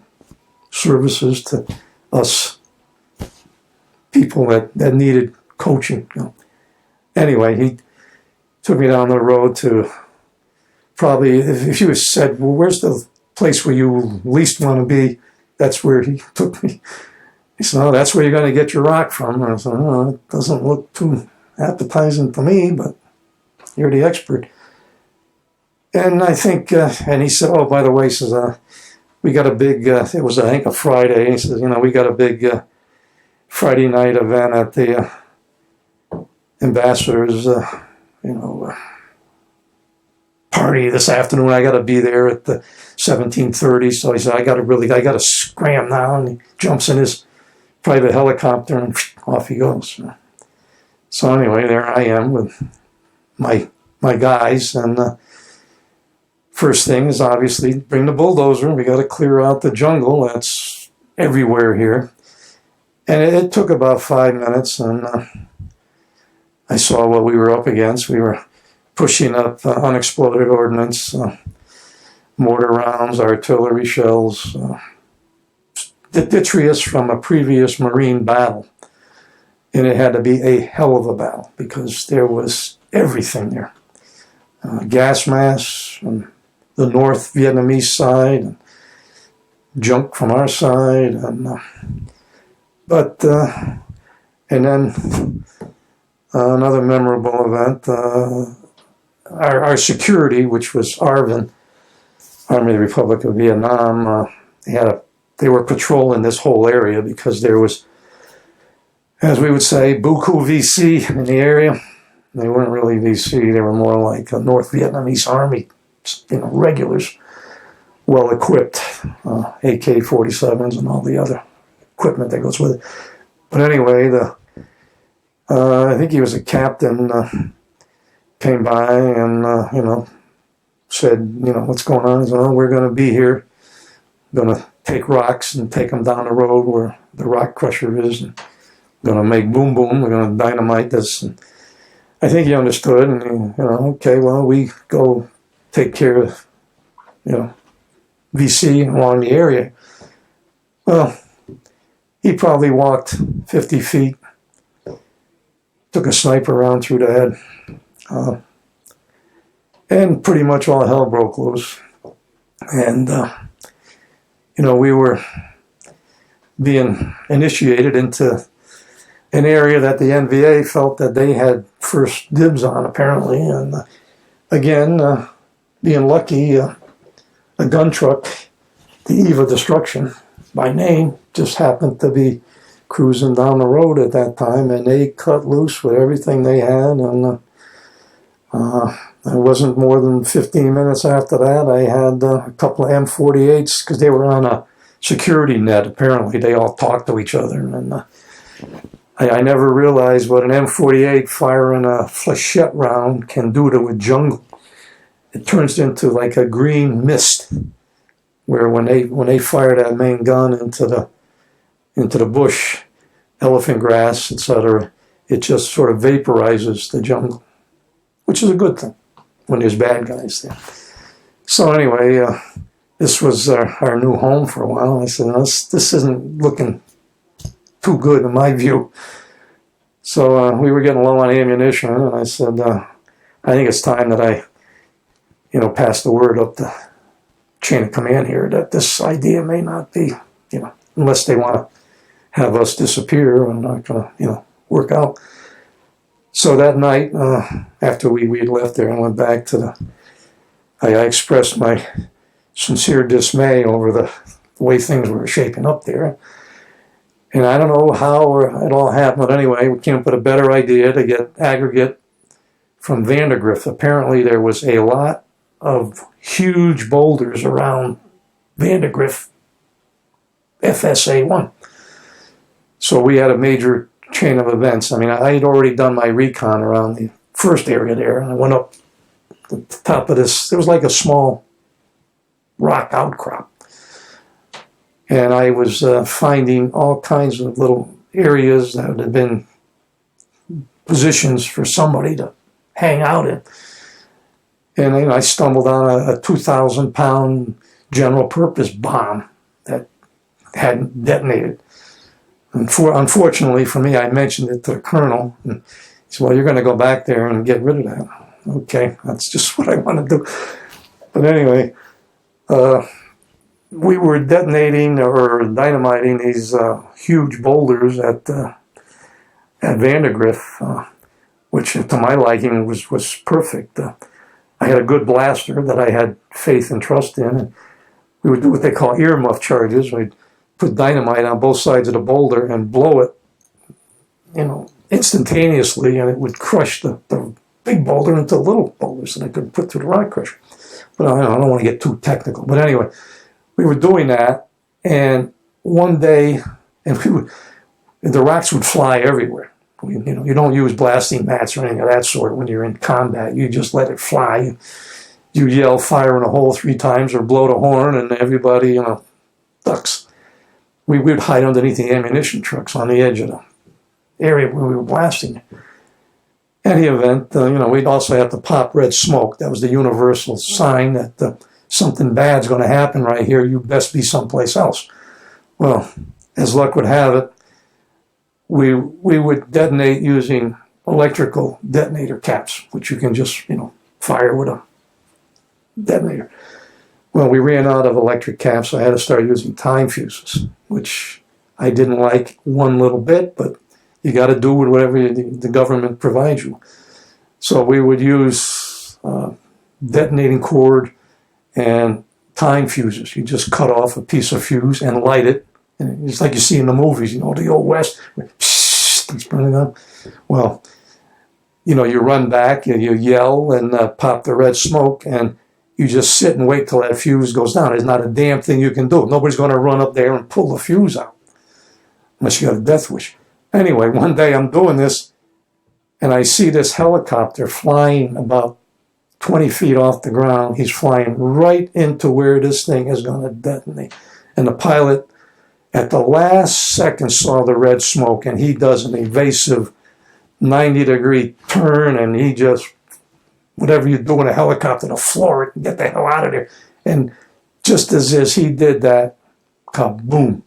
services to us people that needed coaching. Anyway, he took me down the road to probably, if you said, well, where's the place where you least want to be? That's where he took me. He said, oh, that's where you're going to get your rock from. And I said, oh, it doesn't look too appetizing to me, but you're the expert. And I think, and he said, oh, by the way, he says, we got a big, it was, I think, a Friday. He says, we got a big Friday night event at the ambassador's, party this afternoon. I got to be there at the 17:30. So he said, I got to scram now. And he jumps in his private helicopter and off he goes. So anyway, there I am with my guys. And first thing is obviously bring the bulldozer. We got to clear out the jungle. That's everywhere here. And it took about 5 minutes, and I saw what we were up against. We were pushing up unexploded ordnance, mortar rounds, artillery shells, detritus from a previous Marine battle. And it had to be a hell of a battle because there was everything there. Gas masks from the North Vietnamese side, and junk from our side, and then another memorable event, our security, which was ARVN, Army of the Republic of Vietnam, they were patrolling this whole area because there was, as we would say, beaucoup VC in the area. They weren't really VC, they were more like a North Vietnamese Army, regulars, well equipped, AK-47s and all the other equipment that goes with it. But anyway, I think he was a captain, came by and, said, what's going on? He said, oh, we're going to be here. Going to take rocks and take them down the road where the rock crusher is. And going to make boom boom. We're going to dynamite this. And I think he understood. And, okay, well, we go take care of, VC along the area. Well, he probably walked 50 feet, took a sniper round through the head, and pretty much all hell broke loose. And, we were being initiated into an area that the NVA felt that they had first dibs on, apparently. And again, being lucky, a gun truck, the Eve of Destruction, by name, just happened to be cruising down the road at that time, and they cut loose with everything they had. And it wasn't more than 15 minutes after that, I had a couple of M48s, because they were on a security net. Apparently, they all talked to each other. And I never realized what an M48 firing a flechette round can do to a jungle. It turns into like a green mist, where when they fire that main gun into the bush, elephant grass, etc., it just sort of vaporizes the jungle, which is a good thing when there's bad guys there. So anyway, this was our new home for a while. I said, this isn't looking too good in my view. So we were getting low on ammunition, and I said, I think it's time that I, pass the word up the chain of command here that this idea may not be, unless they want to have us disappear, and not going to, work out. So that night, after we had left there, I went back to I expressed my sincere dismay over the way things were shaping up there. And I don't know how it all happened, but anyway, we came up with a better idea to get aggregate from Vandergrift. Apparently there was a lot of huge boulders around Vandergrift FSA-1. So we had a major chain of events. I mean, I had already done my recon around the first area there, and I went up the top of this. There was like a small rock outcrop. And I was finding all kinds of little areas that had been positions for somebody to hang out in. And I stumbled on a 2,000-pound general purpose bomb that hadn't detonated. Unfortunately for me, I mentioned it to the colonel. And he said, well, you're going to go back there and get rid of that. Okay, that's just what I want to do. But anyway, we were detonating or dynamiting these huge boulders at Vandergrift, which to my liking was perfect. I had a good blaster that I had faith and trust in. And we would do what they call earmuff charges. We'd put dynamite on both sides of the boulder and blow it, instantaneously, and it would crush the big boulder into little boulders that I could put through the rock crusher. But I don't want to get too technical. But anyway, we were doing that, and one day, the rocks would fly everywhere. You don't use blasting mats or anything of that sort when you're in combat. You just let it fly. You yell fire in a hole 3 times or blow the horn, and everybody, ducks. We would hide underneath the ammunition trucks on the edge of the area where we were blasting. Any event, we'd also have to pop red smoke. That was the universal sign that something bad's going to happen right here. You best be someplace else. Well, as luck would have it, we would detonate using electrical detonator caps, which you can just, fire with a detonator. Well, we ran out of electric caps, so I had to start using time fuses, which I didn't like one little bit, but you got to do with whatever the government provides you. So we would use detonating cord and time fuses. You just cut off a piece of fuse and light it. And it's like you see in the movies, the Old West, it's burning up. Well, you run back, you yell and pop the red smoke, and you just sit and wait till that fuse goes down. There's not a damn thing you can do. Nobody's going to run up there and pull the fuse out, unless you got a death wish. Anyway, one day I'm doing this, and I see this helicopter flying about 20 feet off the ground. He's flying right into where this thing is going to detonate. And the pilot, at the last second, saw the red smoke, and he does an evasive 90-degree turn, and he just, whatever you do in a helicopter, to floor it and get the hell out of there. And just as he did that, kaboom.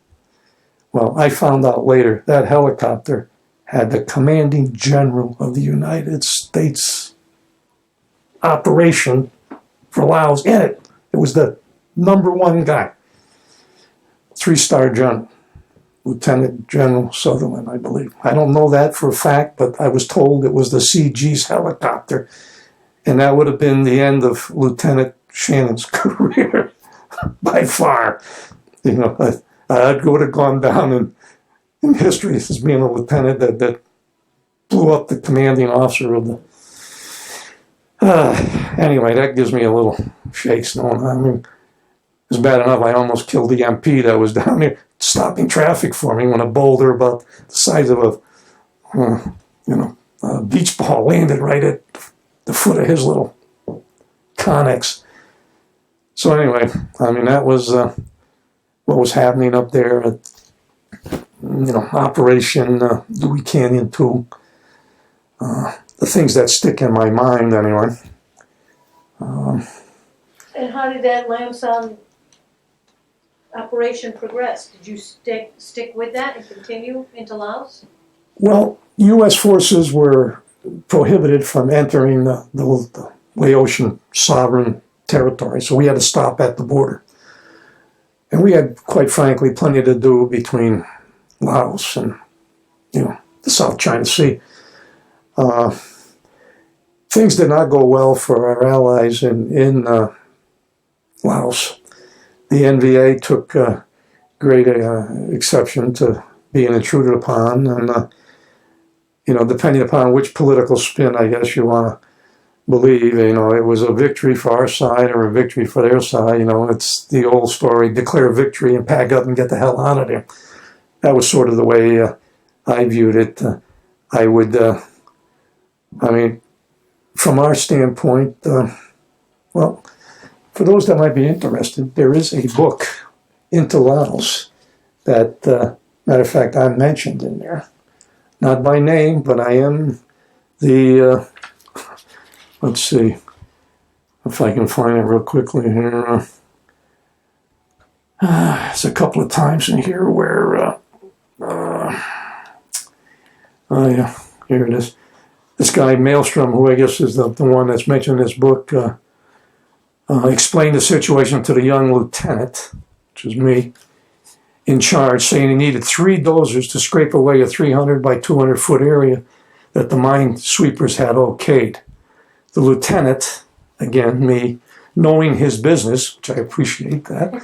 Well, I found out later that helicopter had the commanding general of the United States operation for Laos in it. It was the #1 guy. 3-star general, Lieutenant General Sutherland, I believe. I don't know that for a fact, but I was told it was the CG's helicopter, and that would have been the end of Lieutenant Shannon's career by far. I would have gone down in history as being a lieutenant that blew up the commanding officer of the... Anyway, that gives me a little shakes. It was bad enough I almost killed the MP that was down there stopping traffic for me when a boulder about the size of a beach ball landed right at the foot of his little Connex. So anyway, that was what was happening up there at, Operation Dewey Canyon 2. The things that stick in my mind anyway. And how did that Lamson operation progress? Did you stick with that and continue into Laos? Well, U.S. forces were prohibited from entering the Laotian sovereign territory, so we had to stop at the border. And we had, quite frankly, plenty to do between Laos and, the South China Sea. Things did not go well for our allies in Laos. The NVA took great exception to being intruded upon, and depending upon which political spin, I guess you want to believe, it was a victory for our side or a victory for their side. It's the old story: declare victory and pack up and get the hell out of there. That was sort of the way I viewed it. I would, from our standpoint, for those that might be interested, there is a book, Into Laos, that, matter of fact, I'm mentioned in there. Not by name, but I am the, let's see if I can find it real quickly here. There's a couple of times in here where, oh yeah, here it is. This guy, Maelstrom, who I guess is the one that's mentioned in this book, explained the situation to the young lieutenant, which is me, in charge, saying he needed 3 dozers to scrape away a 300 by 200 foot area that the mine sweepers had okayed. The lieutenant, again, me, knowing his business, which I appreciate that,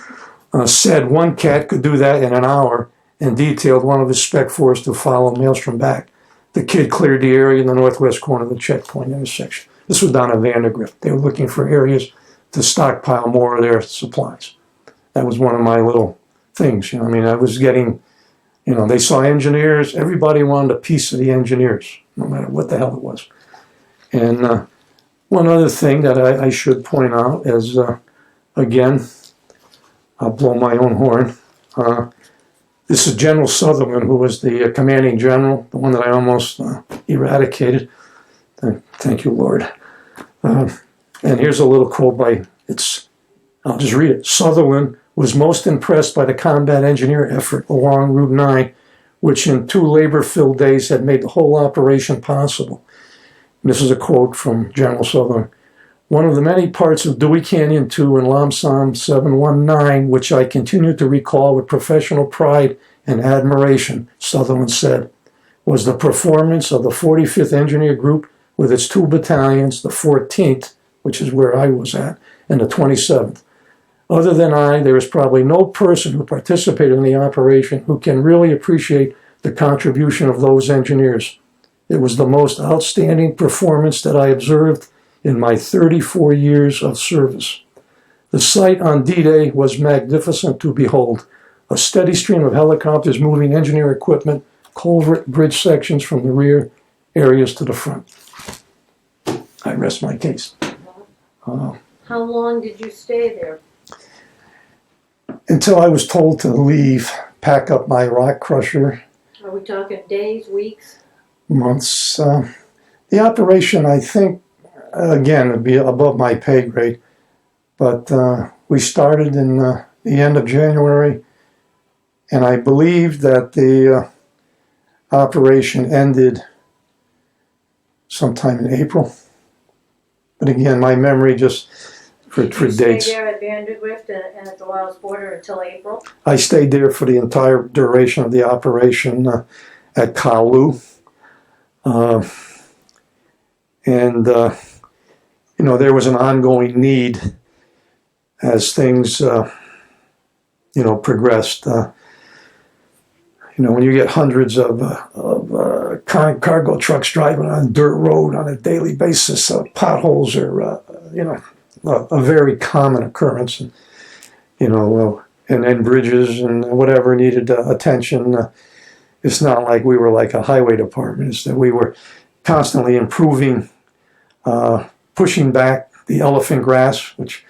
said one cat could do that in an hour and detailed one of his spec force to follow Maelstrom back. The kid cleared the area in the northwest corner of the checkpoint intersection. This was down at Vandergrift. They were looking for areas to stockpile more of their supplies. That was one of my little things. I mean, I was getting, they saw engineers. Everybody wanted a piece of the engineers, no matter what the hell it was. And one other thing that I should point out is, again, I'll blow my own horn. This is General Sutherland, who was the commanding general, the one that I almost eradicated. Thank you, Lord. And here's a little quote I'll just read it. Sutherland was most impressed by the combat engineer effort along Route 9, which in 2 labor-filled days had made the whole operation possible. And this is a quote from General Sutherland. One of the many parts of Dewey Canyon 2 and Lamsam 719, which I continue to recall with professional pride and admiration, Sutherland said, was the performance of the 45th Engineer Group with its 2 battalions, the 14th, which is where I was at, and the 27th. Other than I, there is probably no person who participated in the operation who can really appreciate the contribution of those engineers. It was the most outstanding performance that I observed in my 34 years of service. The sight on D-Day was magnificent to behold. A steady stream of helicopters moving engineer equipment, culvert bridge sections from the rear areas to the front. I rest my case. How long did you stay there? Until I was told to leave, pack up my rock crusher. Are we talking days, weeks? Months. The operation, I think, again, would be above my pay grade. But we started in the end of January, and I believe that the operation ended sometime in April. But again, my memory just for dates. Did you stay there at Vandergrift and at the Laos border until April? I stayed there for the entire duration of the operation at Kalu. There was an ongoing need as things, progressed. When you get hundreds of cargo trucks driving on a dirt road on a daily basis, potholes are, a very common occurrence. And then bridges and whatever needed attention. It's not like we were like a highway department. It's that we were constantly improving, pushing back the elephant grass, which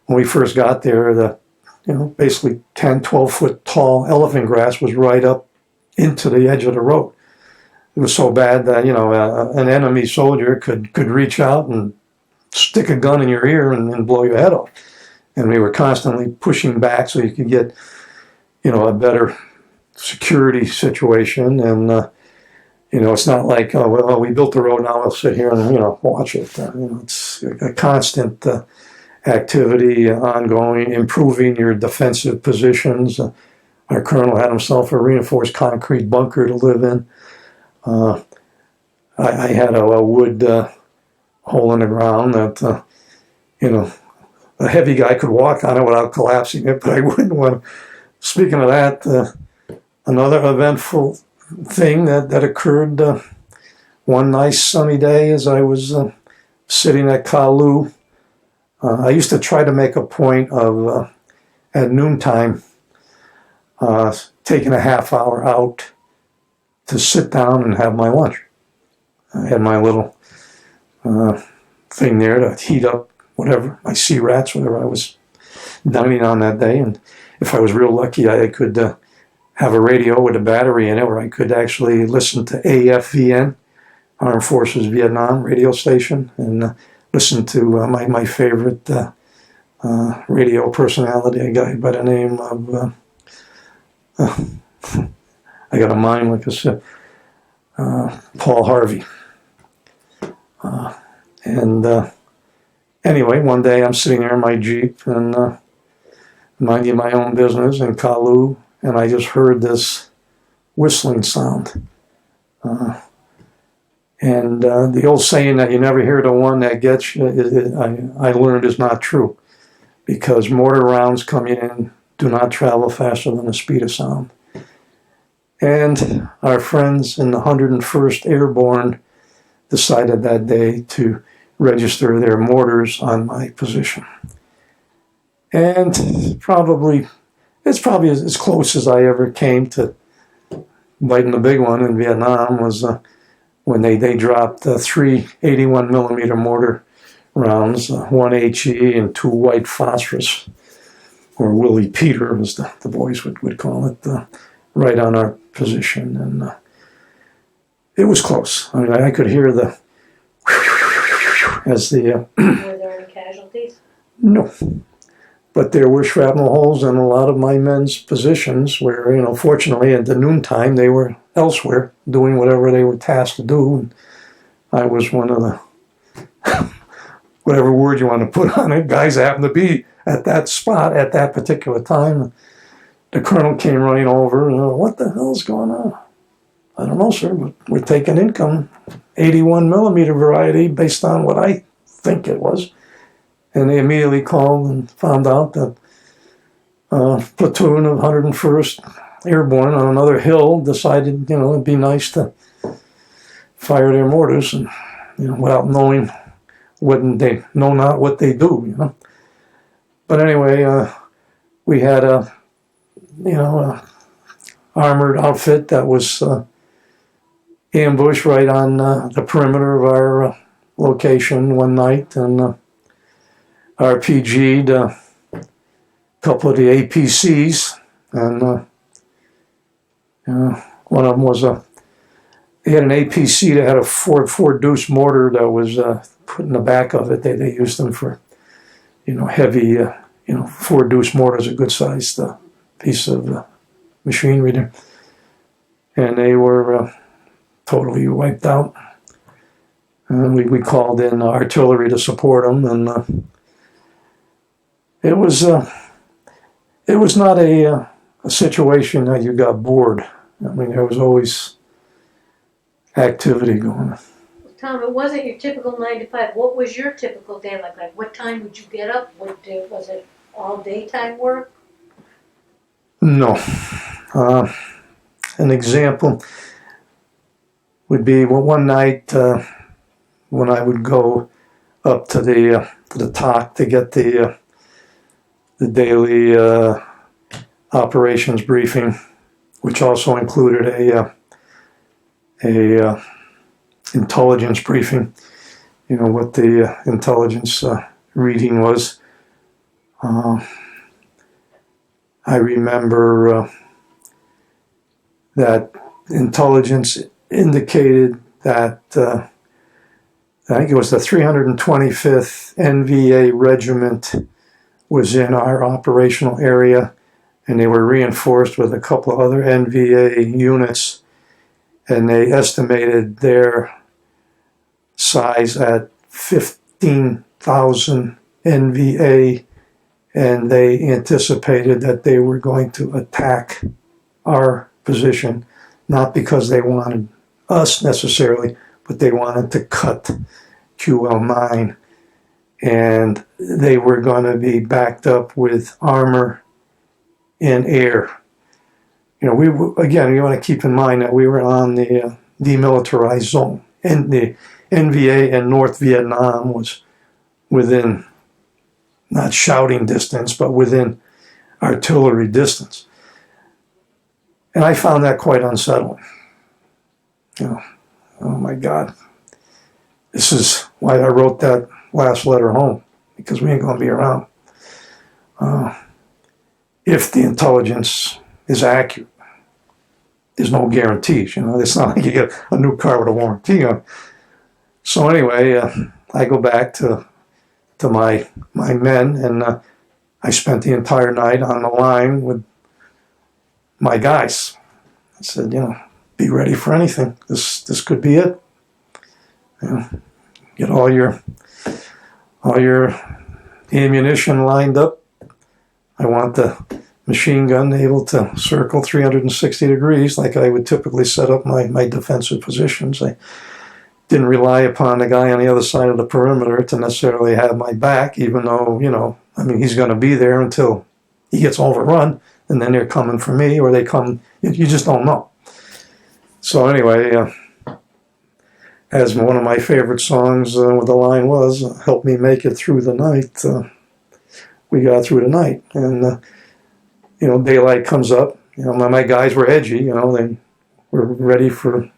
when we first got there, basically 10, 12 foot tall elephant grass was right up into the edge of the road. It was so bad that, an enemy soldier could reach out and stick a gun in your ear and blow your head off. And we were constantly pushing back so you could get, a better security situation. And, it's not like, we built the road, now we'll sit here and, watch it. It's a constant activity, ongoing, improving your defensive positions. Our colonel had himself a reinforced concrete bunker to live in. I had a wood hole in the ground that, a heavy guy could walk on it without collapsing it, but I wouldn't want to. Speaking of that, another eventful thing that occurred one nice sunny day as I was sitting at Kalu. I used to try to make a point of, at noontime, taking a half hour out to sit down and have my lunch. I had my little thing there to heat up whatever, my sea rats, whatever I was dining on that day. And if I was real lucky, I could have a radio with a battery in it, where I could actually listen to AFVN, Armed Forces Vietnam radio station, and listen to my favorite radio personality, a guy by the name of, I got a mind like I said, Paul Harvey. Anyway, one day I'm sitting there in my Jeep and minding my own business in Kalu, and I just heard this whistling sound. The old saying that you never hear the one that gets you, I learned is not true, because mortar rounds coming in do not travel faster than the speed of sound. And our friends in the 101st Airborne decided that day to register their mortars on my position. And it's probably as close as I ever came to biting the big one in Vietnam was when they dropped 3 81 millimeter mortar rounds, 1 HE and 2 white phosphorus, or Willie Peter, as the boys would call it, right on our position. And it was close. I mean, I could hear the as the... Were there any casualties? No. But there were shrapnel holes in a lot of my men's positions where, fortunately at the noontime they were elsewhere doing whatever they were tasked to do. And I was one of the, whatever word you want to put on it, guys that happened to be at that spot at that particular time. The colonel came running over and, what the hell is going on? I don't know, sir, but we're taking income, 81 millimeter variety based on what I think it was. And they immediately called and found out that a platoon of 101st Airborne on another hill decided, it'd be nice to fire their mortars, and without knowing not what they do, But anyway, we had a armored outfit that was ambushed right on the perimeter of our location one night, and RPG'd a couple of the APCs, and one of them was they had an APC that had a four deuce mortar that was put in the back of it. They used them for heavy 4 deuce mortar is a good sized piece of machinery there, and they were totally wiped out. And we called in artillery to support them, and it was not a situation that you got bored. I mean, there was always activity going on. Tom, it wasn't your typical 9 to 5. What was your typical day like? Like, what time would you get up? Was it all daytime work? No. An example would be one night when I would go up to the TOC to get the daily operations briefing, which also included a intelligence briefing. What the intelligence reading was. I remember that intelligence indicated that I think it was the 325th NVA regiment was in our operational area, and they were reinforced with a couple of other NVA units, and they estimated their size at 15,000 NVA, and they anticipated that they were going to attack our position, not because they wanted us necessarily, but they wanted to cut QL9, and they were going to be backed up with armor and air. You want to keep in mind that we were on the demilitarized zone, and the NVA and North Vietnam was within, not shouting distance, but within artillery distance. And I found that quite unsettling. Oh my God. This is why I wrote that last letter home, because we ain't going to be around. If the intelligence is accurate, there's no guarantees. It's not like you get a new car with a warranty on. So anyway, I go back to my men, and I spent the entire night on the line with my guys. I said, be ready for anything. This could be it. Get all your ammunition lined up. I want the machine gun able to circle 360 degrees like I would typically set up my defensive positions. I didn't rely upon the guy on the other side of the perimeter to necessarily have my back, even though, he's going to be there until he gets overrun, and then they're coming for me, or they come, you just don't know. So anyway, as one of my favorite songs with the line was, help me make it through the night, we got through the night. And, daylight comes up. My guys were edgy, they were ready for,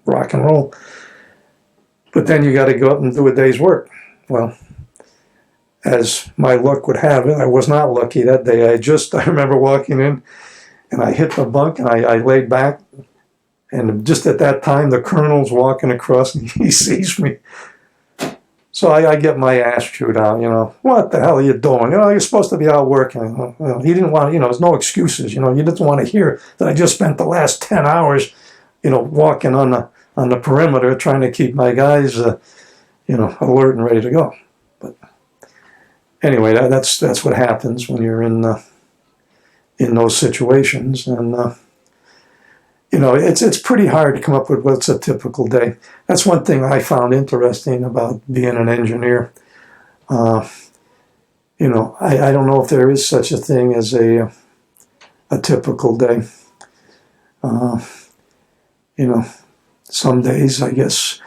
rock and roll. But then you got to go up and do a day's work. Well, as my luck would have it, I was not lucky that day. I remember walking in, and I hit the bunk, and I laid back, and just at that time, the colonel's walking across, and he sees me. So I get my ass chewed out, what the hell are you doing? You're supposed to be out working. He didn't want, there's no excuses, you didn't want to hear that I just spent the last 10 hours, walking on the perimeter trying to keep my guys, alert and ready to go. But anyway, that's what happens when you're in those situations. And, it's pretty hard to come up with what's a typical day. That's one thing I found interesting about being an engineer. I don't know if there is such a thing as a typical day. Some days, I guess,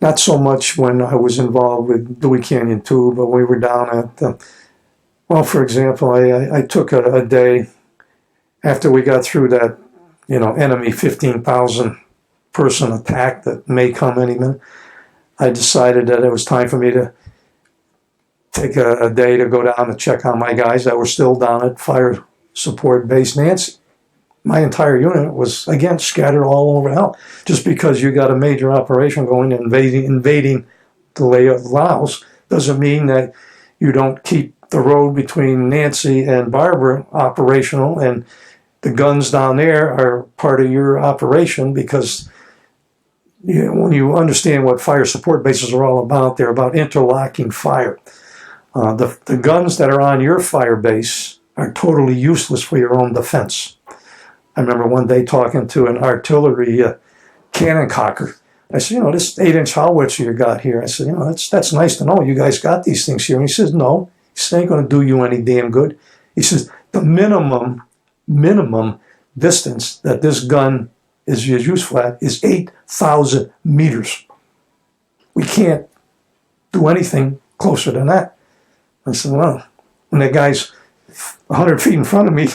not so much when I was involved with Dewey Canyon 2, but we were down at, for example, I took a day after we got through that, enemy 15,000 person attack that may come any minute. I decided that it was time for me to take a day to go down and check on my guys that were still down at Fire Support Base Nancy. My entire unit was, again, scattered all over hell. Just because you got a major operation going and invading the layout of Laos doesn't mean that you don't keep the road between Nancy and Barbara operational, and the guns down there are part of your operation, because when you understand what fire support bases are all about, they're about interlocking fire. The guns that are on your fire base are totally useless for your own defense. I remember one day talking to an artillery cannon cocker. I said, this 8-inch howitzer you got here. I said, that's nice to know you guys got these things here. And he says, no, it ain't going to do you any damn good. He says, the minimum distance that this gun is useful at is 8,000 meters. We can't do anything closer than that. I said, well, when that guy's 100 feet in front of me,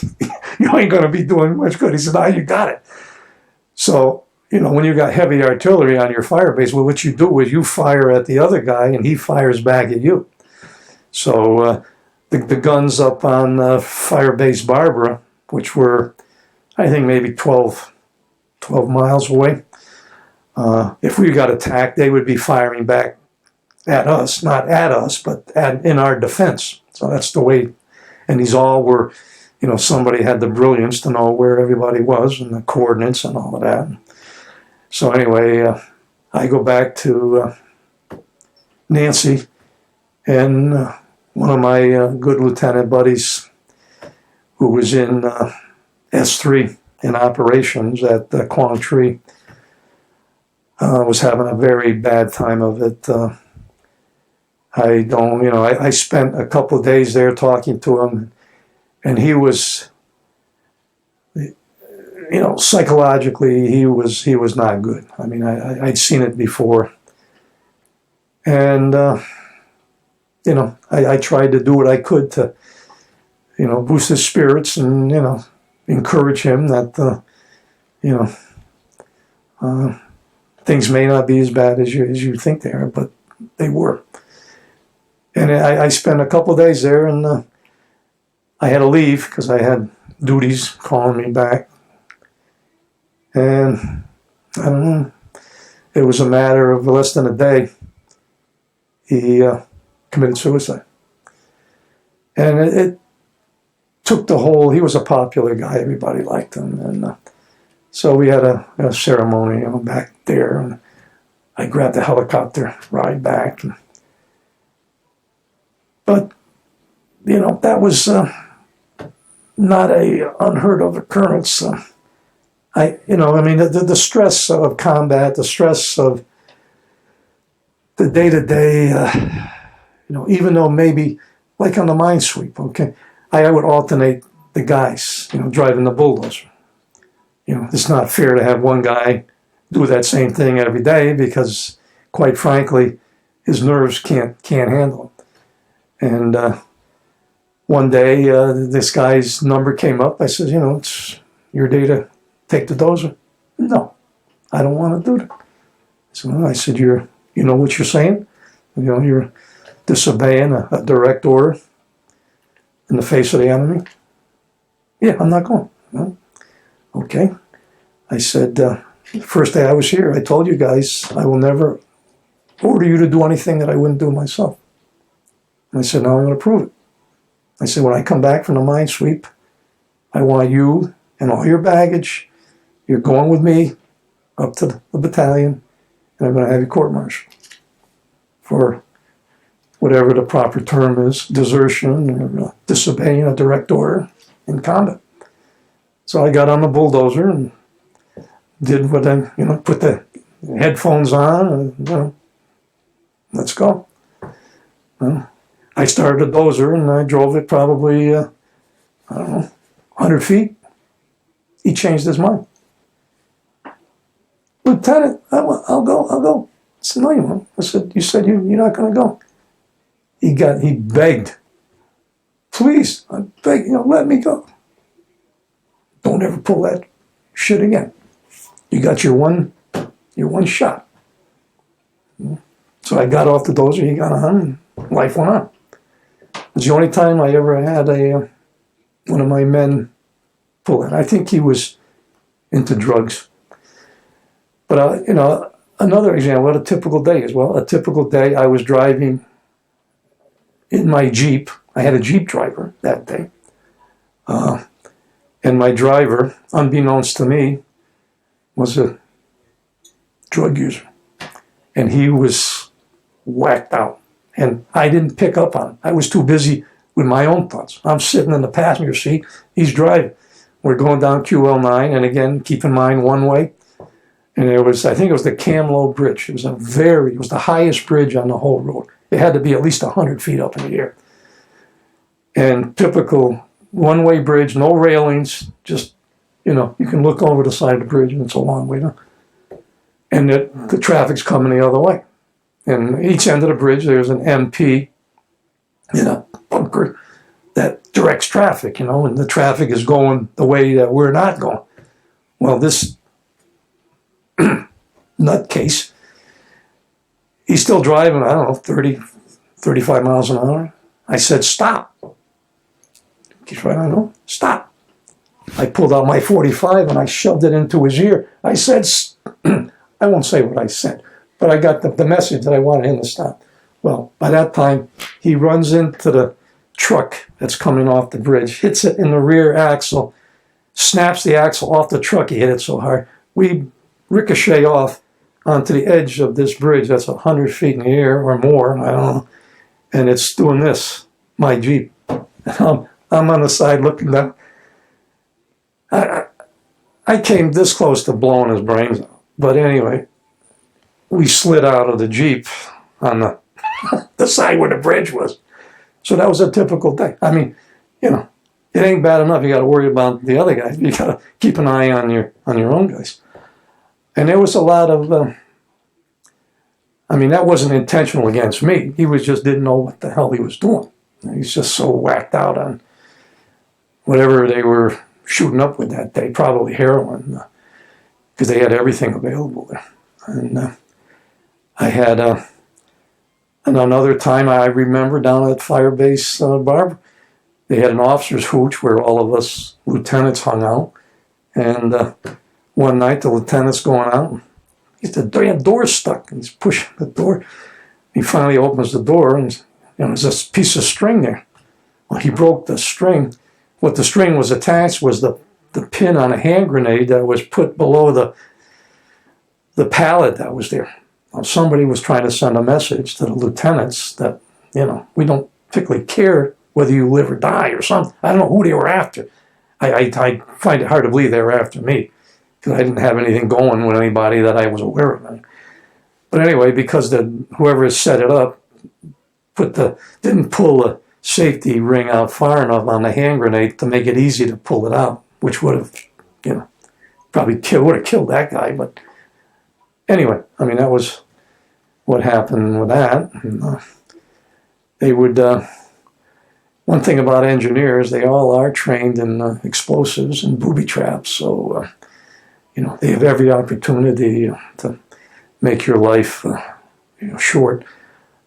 you ain't going to be doing much good. He said, you got it. So, when you got heavy artillery on your fire base, well, what you do is you fire at the other guy and he fires back at you. So the guns up on Fire Base Barbara, which were, I think, maybe 12 miles away, if we got attacked, they would be firing back at us, not at us, but in our defense. So that's the way. And these all were, somebody had the brilliance to know where everybody was and the coordinates and all of that. So anyway, I go back to Nancy, and one of my good lieutenant buddies who was in S3 in operations at Quang Tri was having a very bad time of it. I spent a couple of days there talking to him, and he was, psychologically, he was not good. I mean, I'd seen it before. And, I tried to do what I could to, boost his spirits and, encourage him that, things may not be as bad as you think they are, but they were. And I spent a couple of days there, and I had to leave because I had duties calling me back. And I don't know, it was a matter of less than a day. He committed suicide. And it took the whole, he was a popular guy, everybody liked him. And so we had a ceremony back there, and I grabbed the helicopter ride back. But, that was not a unheard of occurrence. The stress of combat, the stress of the day-to-day, even though maybe, like on the mine sweep, okay, I would alternate the guys, driving the bulldozer. It's not fair to have one guy do that same thing every day because, quite frankly, his nerves can't handle it. And one day, this guy's number came up. I said, it's your day to take the dozer. No, I don't want to do that. So I said, you know what you're saying? You're disobeying a direct order in the face of the enemy. Yeah, I'm not going. No. Okay. I said, the first day I was here, I told you guys, I will never order you to do anything that I wouldn't do myself. And I said, now I'm going to prove it. I said, when I come back from the mine sweep, I want you and all your baggage. You're going with me up to the battalion, and I'm going to have you court-martialed for whatever the proper term is, desertion or disobeying a direct order in combat. So I got on the bulldozer and did what I, put the headphones on and, let's go. I started a dozer and I drove it probably, 100 feet. He changed his mind. Lieutenant, I'll go. I said, no, you won't. I said, you said you're not going to go. He begged. Please, I beg, let me go. Don't ever pull that shit again. You got your one shot. So I got off the dozer, he got on, and life went on. It was the only time I ever had one of my men pull it. I think he was into drugs. But, another example, what a typical day is. Well, a typical day, I was driving in my Jeep. I had a Jeep driver that day. And my driver, unbeknownst to me, was a drug user. And he was whacked out. And I didn't pick up on it. I was too busy with my own thoughts. I'm sitting in the passenger seat. He's driving. We're going down QL9. And again, keep in mind, one way. And I think it was the Kamlow Bridge. It was the highest bridge on the whole road. It had to be at least 100 feet up in the air. And typical one-way bridge, no railings, just, you can look over the side of the bridge and it's a long way down. And the traffic's coming the other way. And each end of the bridge, there's an MP in a bunker that directs traffic, and the traffic is going the way that we're not going. Well, this nutcase, he's still driving, 30, 35 miles an hour. I said, stop. He's right on going, stop. I pulled out my .45 and I shoved it into his ear. I said, I won't say what I said, but I got the message that I wanted him to stop. Well, by that time, he runs into the truck that's coming off the bridge, hits it in the rear axle, snaps the axle off the truck. He hit it so hard. We ricochet off onto the edge of this bridge that's 100 feet in the air or more, I don't know, and it's doing this, my Jeep. I'm on the side looking down. I came this close to blowing his brains out. But anyway, we slid out of the Jeep on the side where the bridge was. So that was a typical day. I mean, it ain't bad enough. You got to worry about the other guys. You got to keep an eye on your own guys. And there was a lot of, that wasn't intentional against me. He just didn't know what the hell he was doing. He's just so whacked out on whatever they were shooting up with that day, probably heroin, because they had everything available there. And I had And another time I remember down at Firebase Bar, they had an officer's hooch where all of us lieutenants hung out. And one night the lieutenant's going out. The damn door's stuck. And he's pushing the door. He finally opens the door and there's a piece of string there. Well, he broke the string. What the string was attached was the pin on a hand grenade that was put below the pallet that was there. Well, somebody was trying to send a message to the lieutenants that, we don't particularly care whether you live or die or something. I don't know who they were after. I find it hard to believe they were after me because I didn't have anything going with anybody that I was aware of. But anyway, because whoever set it up didn't pull the safety ring out far enough on the hand grenade to make it easy to pull it out, which would have, probably would have killed that guy. But anyway, that was what happened with that. And, they would. One thing about engineers, they all are trained in explosives and booby traps, so they have every opportunity to make your life short.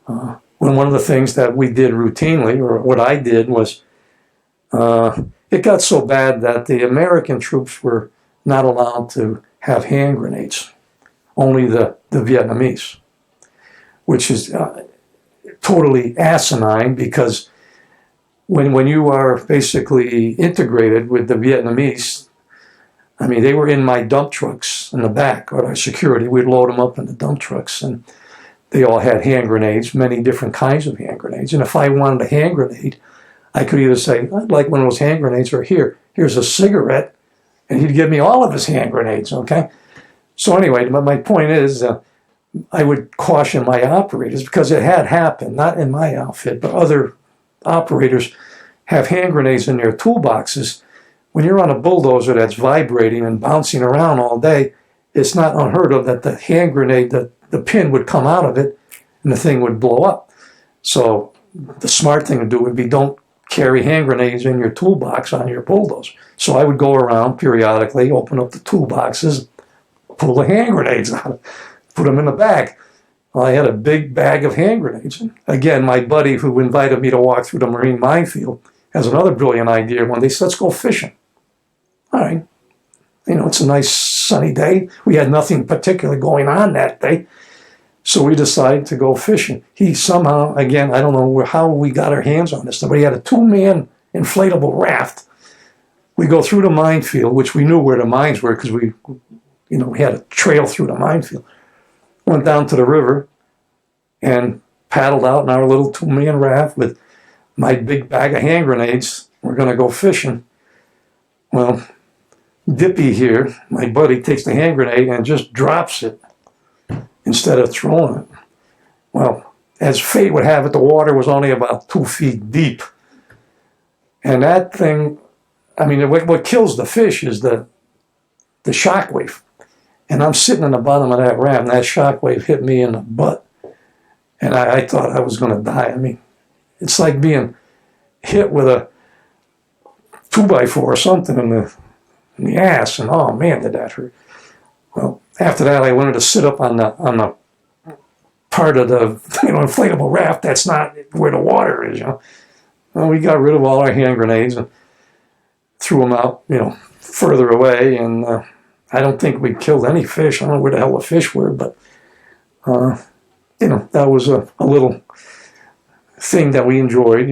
One of the things that we did routinely, or what I did, was it got so bad that the American troops were not allowed to have hand grenades, only the Vietnamese, which is totally asinine because when you are basically integrated with the Vietnamese, they were in my dump trucks in the back, or our security. We'd load them up in the dump trucks, and they all had hand grenades, many different kinds of hand grenades. And if I wanted a hand grenade, I could either say, I'd like one of those hand grenades, or here's a cigarette, and he'd give me all of his hand grenades, okay? So anyway, my point is, I would caution my operators, because it had happened, not in my outfit, but other operators have hand grenades in their toolboxes. When you're on a bulldozer that's vibrating and bouncing around all day, it's not unheard of that the hand grenade, the pin would come out of it and the thing would blow up. So the smart thing to do would be don't carry hand grenades in your toolbox on your bulldozer. So I would go around periodically, open up the toolboxes, pull the hand grenades out, put them in the bag. Well, I had a big bag of hand grenades. Again, my buddy who invited me to walk through the Marine minefield has another brilliant idea. One day, let's go fishing. All right. It's a nice sunny day. We had nothing particular going on that day. So we decided to go fishing. He somehow, again, I don't know how we got our hands on this, but he had a 2-man inflatable raft. We go through the minefield, which we knew where the mines were because we had a trail through the minefield. Went down to the river and paddled out in our little 2-man raft with my big bag of hand grenades. We're going to go fishing. Well, Dippy here, my buddy, takes the hand grenade and just drops it instead of throwing it. Well, as fate would have it, the water was only about 2 feet deep. And that thing, what kills the fish is the shock wave. And I'm sitting in the bottom of that raft, and that shock wave hit me in the butt. And I thought I was going to die. It's like being hit with a 2x4 or something in the ass, and oh man, did that hurt. Well, after that, I wanted to sit up on the part of the inflatable raft that's not where the water is. Well, we got rid of all our hand grenades and threw them out, further away, and I don't think we killed any fish. I don't know where the hell the fish were, but that was a little thing that we enjoyed.